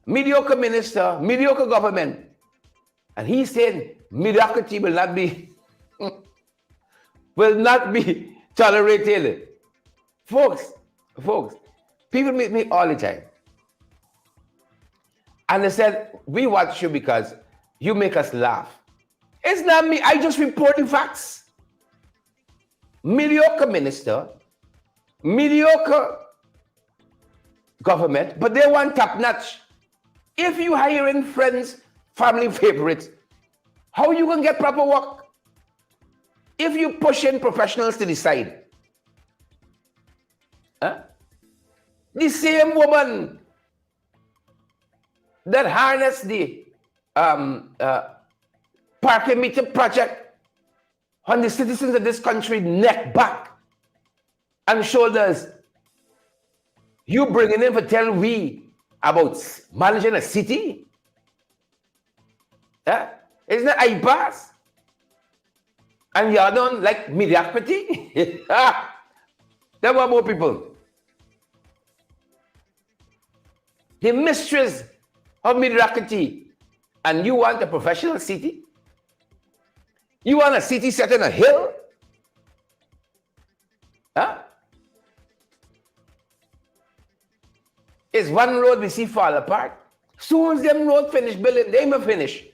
Mediocre minister, mediocre government. And he said mediocrity will not be tolerated. Folks, people meet me all the time. And they said, we watch you because you make us laugh. It's not me, I just report the facts. Mediocre minister, mediocre government, but they want top notch. If you hire in friends, family favorites, how you gonna get proper work? If you push in professionals to the side, the same woman that harnessed the parking meter project on the citizens of this country neck, back, and shoulders, you bringing in for tell we about managing a city? Isn't that impasse? And y'all don't like mediocrity? There were more people. The mistress of mediocrity. And you want a professional city? You want a city set on a hill? Is one road we see fall apart? Soon as them road finish building, they may finish.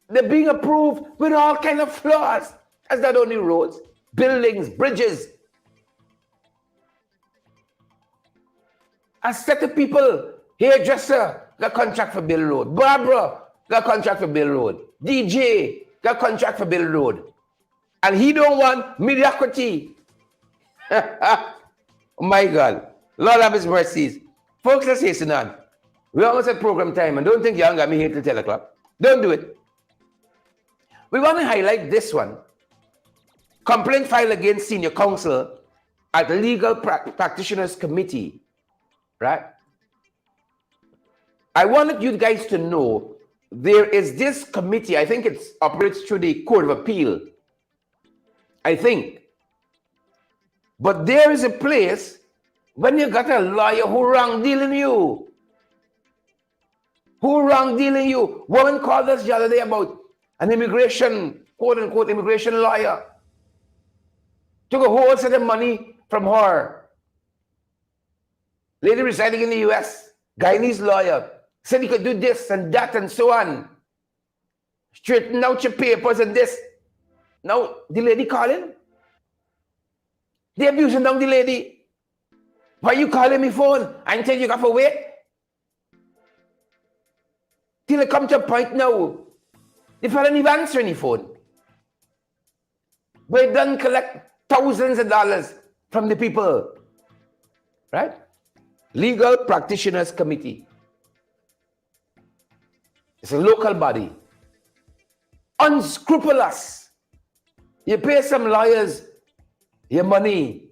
They're being approved with all kind of flaws. That's not only roads, buildings, bridges. A set of people, hairdresser, got contract for build road. Barbara got contract for build road. DJ got contract for build road. And he don't want mediocrity. Oh my God. Lord have his mercies. Folks, let's hasten on. We almost at program time, and don't think you haven't got me here till 10 o'clock. Don't do it. We want to highlight this one. Complaint filed against senior counsel at the Legal Practitioners Committee. Right? I wanted you guys to know there is this committee, I think it operates through the Court of Appeal. I think. But there is a place when you got a lawyer who wrong dealing you. Who wrong dealing you? Woman called us the other day about an immigration, quote unquote, immigration lawyer. Took a whole set of money from her. Lady residing in the US, Guyanese lawyer, said he could do this and that and so on. Straighten out your papers and this. Now, the lady calling? They abusing down the lady. Why you calling me phone? I tell you got to wait. Till it come to a point now, the fella didn't even answer any phone. But it doesn't collect thousands of dollars from the people. Right? Legal Practitioners Committee. It's a local body. Unscrupulous. You pay some lawyers your money.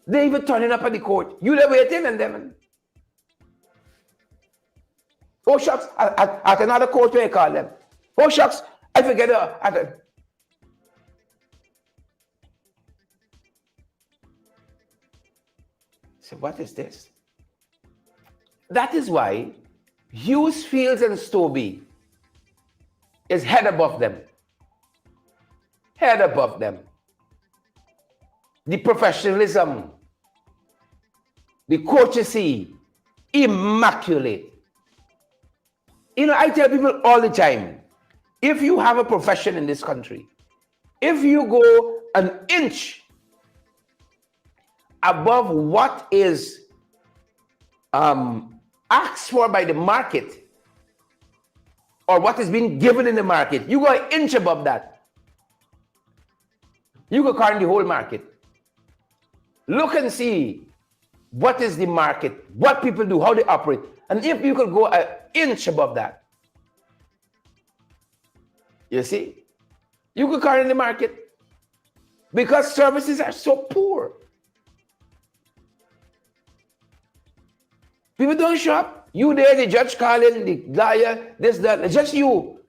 They even turning up at the court. You there waiting and them. Oh shucks, at another court where you call them. Oh shucks, I forget her. So what is this? That is why Hughes, Fields, and Stobie is head above them. Head above them. The professionalism, the courtesy, immaculate. You know, I tell people all the time, if you have a profession in this country, if you go an inch above what is asked for by the market or what is being given in the market, you go an inch above that, you go current the whole market. Look and see what is the market, what people do, how they operate. And if you could go an inch above that, you see, you could current the market because services are so poor. People don't shop. You there, the judge calling, the lawyer, this, that. It's just you.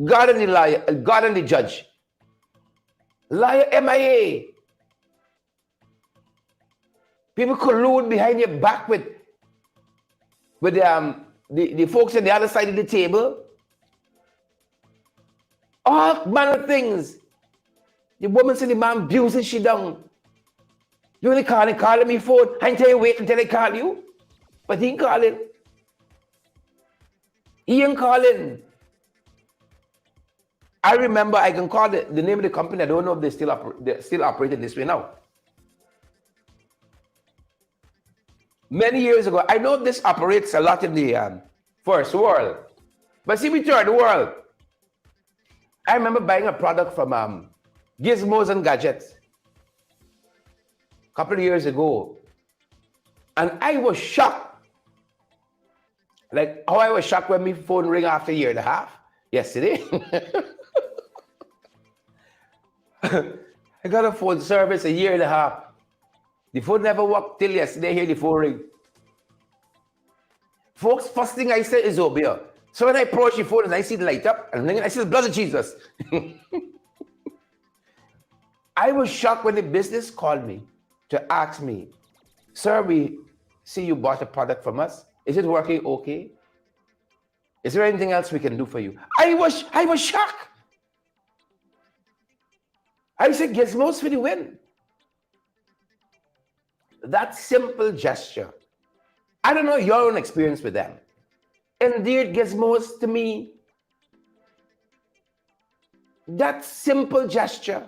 God and the liar, God and the judge. Liar MIA. People collude behind your back with the folks on the other side of the table. All manner of things. The woman said the man abuses she down. You only calling me phone. I ain't tell you wait until I call you. But he ain't calling. He ain't calling. I remember, I can call the name of the company. I don't know if they're still operating this way now. Many years ago, I know this operates a lot in the first world. But see, we third world. I remember buying a product from Gizmos and Gadgets a couple of years ago. And I was shocked. Like how I was shocked when my phone rang after a year and a half yesterday. I got a phone service a year and a half. The phone never worked till yesterday. I hear the phone ring. Folks, first thing I say is Obia. So when I approach the phone and I see the light up, and I see the blood of Jesus. I was shocked when the business called me to ask me, sir, we see you bought a product from us. Is it working okay? Is there anything else we can do for you? I was shocked. I said, Gizmos for the win. That simple gesture. I don't know your own experience with them. Indeed, Gizmos to me, that simple gesture.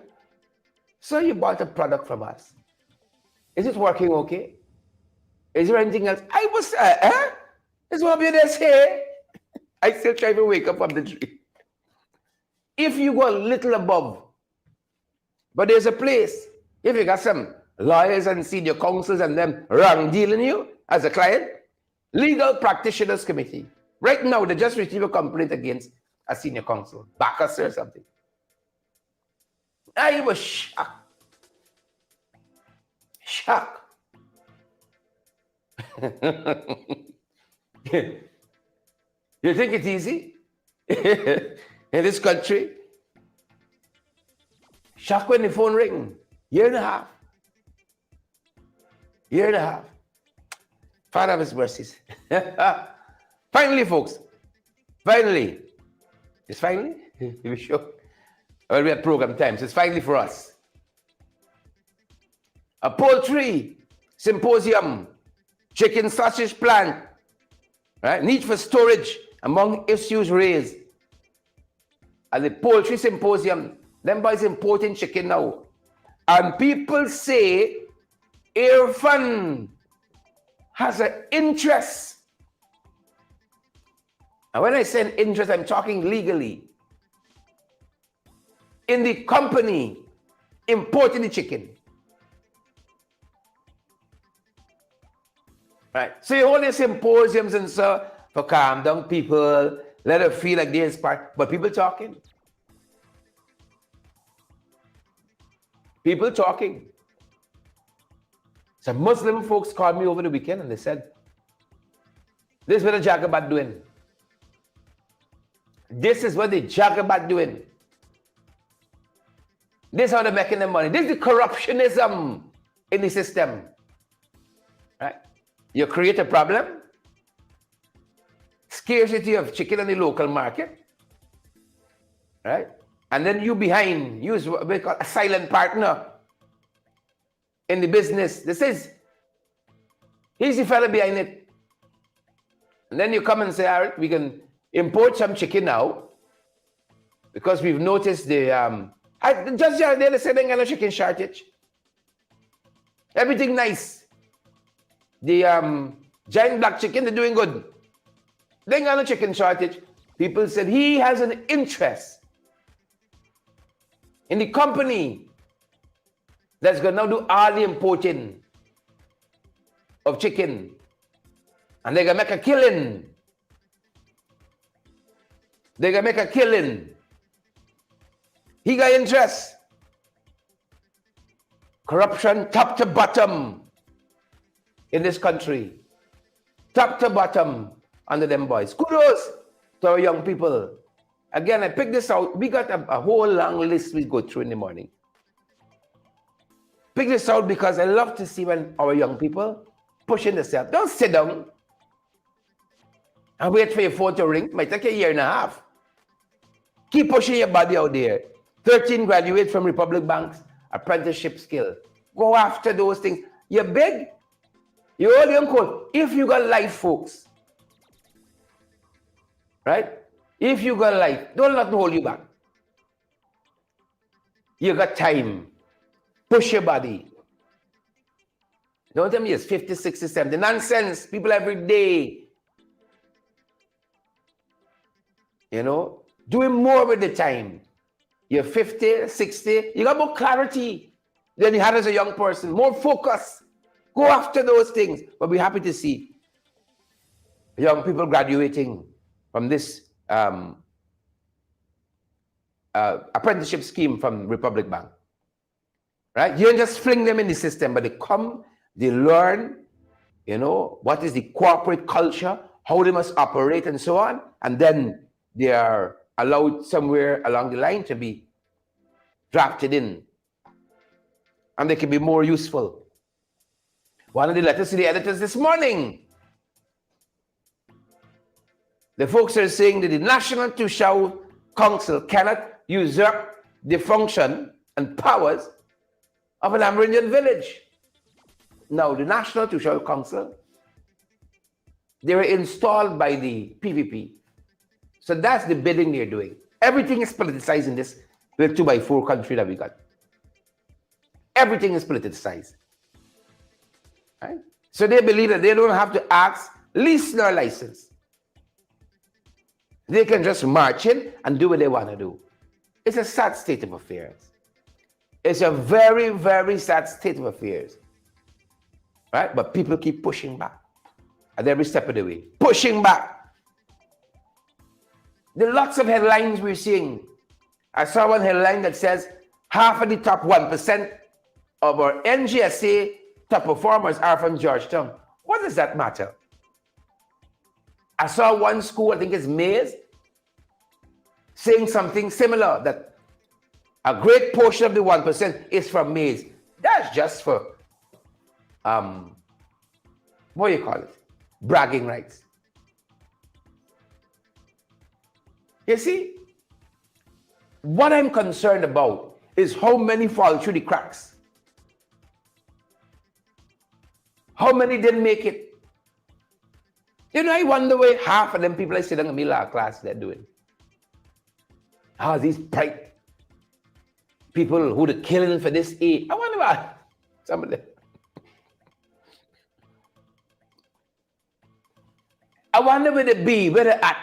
So you bought a product from us. Is it working okay? Is there anything else? I was, Is what you there say? I still try to wake up from the dream. If you go a little above, but there's a place, if you got some lawyers and senior counsels and them wrong dealing you as a client, legal practitioners committee. Right now, they just received a complaint against a senior counsel, Bacchus or something. I was shocked. Shocked. You think it's easy? In this country? Shocked when the phone ring. Year and a half. Year and a half. Father of his mercies. Finally, folks. Finally. It's finally? You sure? Well, we had program times. It's finally for us. A poultry symposium. Chicken sausage plant. Right? Need for storage among issues raised. At the poultry symposium, them boys importing chicken now. And people say Irfan has an interest. And when I say an interest, I'm talking legally. In the company importing the chicken. Right. So you hold these symposiums and so for calm down people, let them feel like they're inspired. But people talking. People talking. Some Muslim folks called me over the weekend and they said, this is what the Jagabat doing. This is what the Jagabat doing. This is how they're making their money. This is the corruptionism in the system. Right? You create a problem, scarcity of chicken in the local market, right? And then you behind, use what we call a silent partner in the business. This is, he's the fella behind it. And then you come and say, all right, we can import some chicken now because we've noticed the, just the other day they said they got a chicken shortage. Everything nice. The giant black chicken, they're doing good. They ain't got no chicken shortage. People said he has an interest in the company that's going to now do all the importing of chicken. And they're going to make a killing. They're going to make a killing. He got interest. Corruption top to bottom in this country. Top to bottom under them boys. Kudos to our young people. Again, I picked this out. We got a whole long list we go through in the morning. Pick this out because I love to see when our young people pushing themselves. Don't sit down and wait for your phone to ring. It might take a year and a half. Keep pushing your body out there. 13 graduates from Republic Bank's apprenticeship skill. Go after those things. You're big. You're old, young cold. If you got life, folks. Right? If you got life, don't let them hold you back. You got time. Push your body. Don't tell me it's 50, 60, 70. Nonsense. People every day. You know? Doing more with the time. You're 50, 60. You got more clarity than you had as a young person. More focus. Go after those things. But we're happy to see young people graduating from this apprenticeship scheme from Republic Bank. Right? You don't just fling them in the system, but they come, they learn, you know, what is the corporate culture, how they must operate and so on. And then they are allowed somewhere along the line to be drafted in. And they can be more useful. One of the letters to the editors this morning, the folks are saying that the National Tushao Council cannot usurp the function and powers of an Amerindian village. Now, the National Tushao Council, they were installed by the PVP. So that's the bidding they're doing. Everything is politicized in this little 2x4 country that we got. Everything is politicized. Right? So they believe that they don't have to ask lease nor license. They can just march in and do what they want to do. It's a sad state of affairs. It's a very, very sad state of affairs. Right? But people keep pushing back at every step of the way. Pushing back. There are lots of headlines we're seeing. I saw one headline that says half of the top 1% of our NGSA top performers are from Georgetown. What does that matter? I saw one school, I think it's Mays, saying something similar, that a great portion of the 1% is from Mays. That's just for, what do you call it? Bragging rights. You see, what I'm concerned about is how many fall through the cracks. How many didn't make it? You know, I wonder why half of them people I sit in the middle of class they're doing. How these bright people who are killing for this age. I wonder about some of them. I wonder where they be, where they at.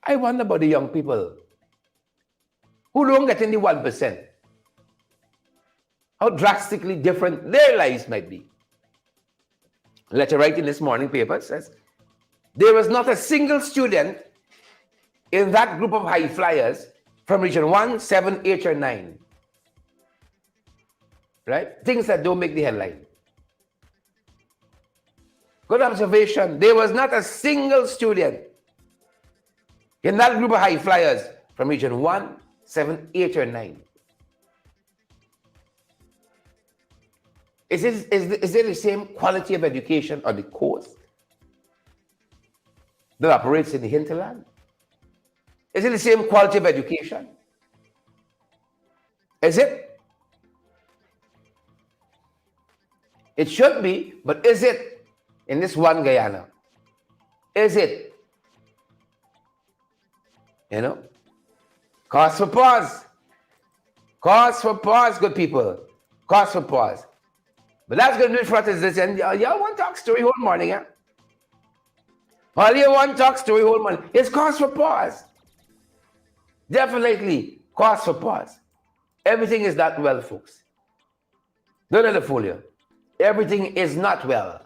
I wonder about the young people who don't get in the 1%. How drastically different their lives might be. A letter writing this morning paper says, there was not a single student in that group of high flyers from region 1, 7, 8, or 9. Right? Things that don't make the headline. Good observation. There was not a single student in that group of high flyers from region 1, 7, 8, or 9. Is there the same quality of education on the coast that operates in the hinterland? Is it the same quality of education? Is it? It should be, but is it in this one Guyana? Is it? You know? Cause for pause. Cause for pause, good people. Cause for pause. But that's going to do it for us this end. Y'all want to talk story whole morning, huh? All you want to talk story whole morning. It's cause for pause. Definitely cause for pause. Everything is not well, folks. Don't let it fool you. Everything is not well.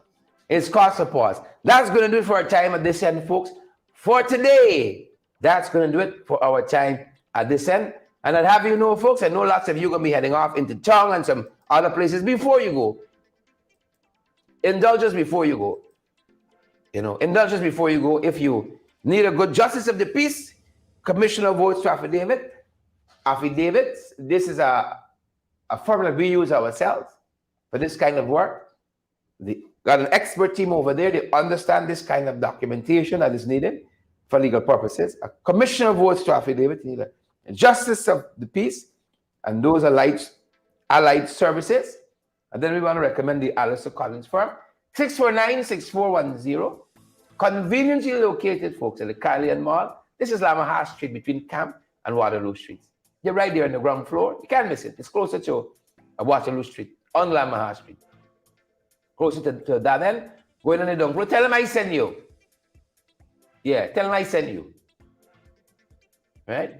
It's cause for pause. That's going to do it for our time at this end, folks. For today, that's going to do it for our time at this end. And I'd have you know, folks, I know lots of you are going to be heading off into town and some other places before you go. Indulge us before you go. Indulge us before you go. If you need a good justice of the peace, commissioner votes to affidavit. Affidavits, this is a formula we use ourselves for this kind of work. Got an expert team over there. They understand this kind of documentation that is needed for legal purposes. A commissioner votes to affidavit. You need a justice of the peace, and those allied services. And then we want to recommend the Alistair Collins firm. 649-6410. Conveniently located, folks, at the Carlian Mall. This is Lamaha Street between Camp and Waterloo Streets. You're right there on the ground floor. You can't miss it. It's closer to Waterloo Street on Lamaha Street. Closer to that end. Going on the down floor. Tell them I send you. Yeah, tell them I send you. Right?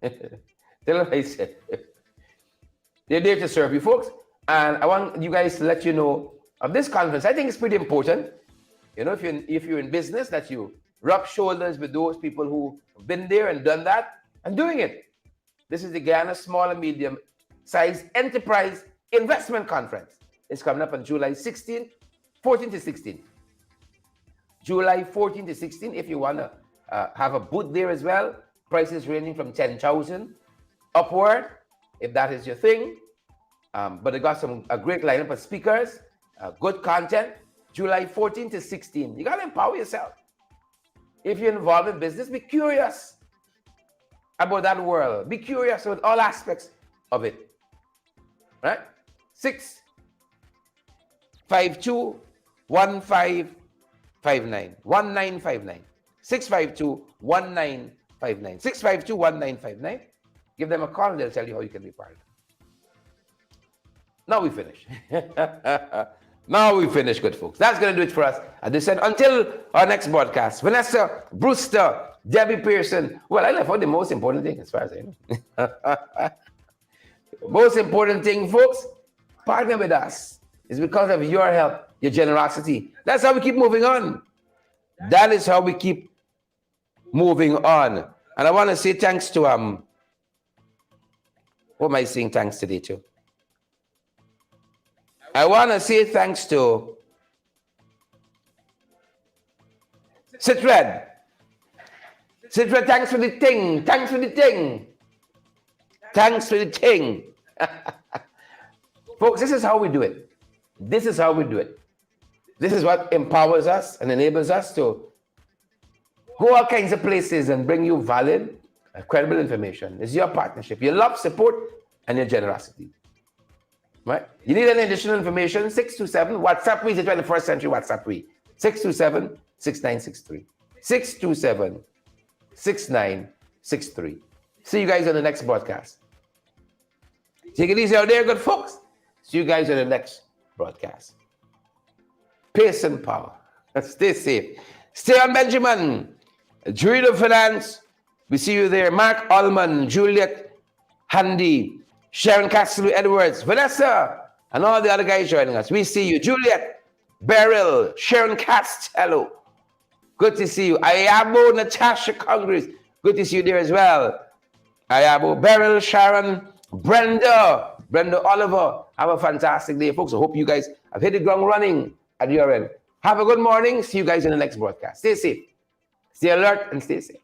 Tell them I send you. They're there to serve you, folks. And I want you guys to let you know of this conference. I think it's pretty important. If you're in business, that you rub shoulders with those people who have been there and done that and doing it. This is the Guyana Small and Medium Size Enterprise Investment Conference. It's coming up on July 14 to 16. July 14 to 16. If you want to have a booth there as well, prices ranging from 10,000 upward, if that is your thing. But they got a great lineup of speakers, good content. July 14 to 16. You got to empower yourself. If you're involved in business, be curious about that world. Be curious about all aspects of it. Right? 652-1559. 1959. 652-1959. 652-1959. Give them a call and they'll tell you how you can be part of it. Now we finish. Now we finish, good folks. That's going to do it for us at this end. Until our next broadcast. Vanessa Brewster, Debbie Pearson. Well, I left out the most important thing as far as I know. Most important thing, folks, partner with us. It's because of your help, your generosity. That's how we keep moving on. That is how we keep moving on. And I want to say thanks to, who am I saying thanks today to? I want to say thanks to Citred. Citred, thanks for the thing. Thanks for the thing. Thanks for the thing. Folks, this is how we do it. This is how we do it. This is what empowers us and enables us to go all kinds of places and bring you valid, credible information. It's your partnership, your love, support, and your generosity. Right? You need any additional information? 627 WhatsApp is the 21st century WhatsApp we. 627-6963. 627-6963. See you guys on the next broadcast. Take it easy out there, good folks. See you guys on the next broadcast. Peace and power. Stay safe. Stay on Benjamin. Druid of Finance. We see you there. Mark Allman, Juliet Handy, Sharon Castle Edwards, Vanessa, and all the other guys joining us. We see you. Juliet, Beryl, Sharon Castello. Good to see you. Ayabo, Natasha Congress. Good to see you there as well. Ayabo, Beryl, Sharon, Brenda Oliver. Have a fantastic day, folks. I hope you guys have hit the ground running at your end. Have a good morning. See you guys in the next broadcast. Stay safe. Stay alert and stay safe.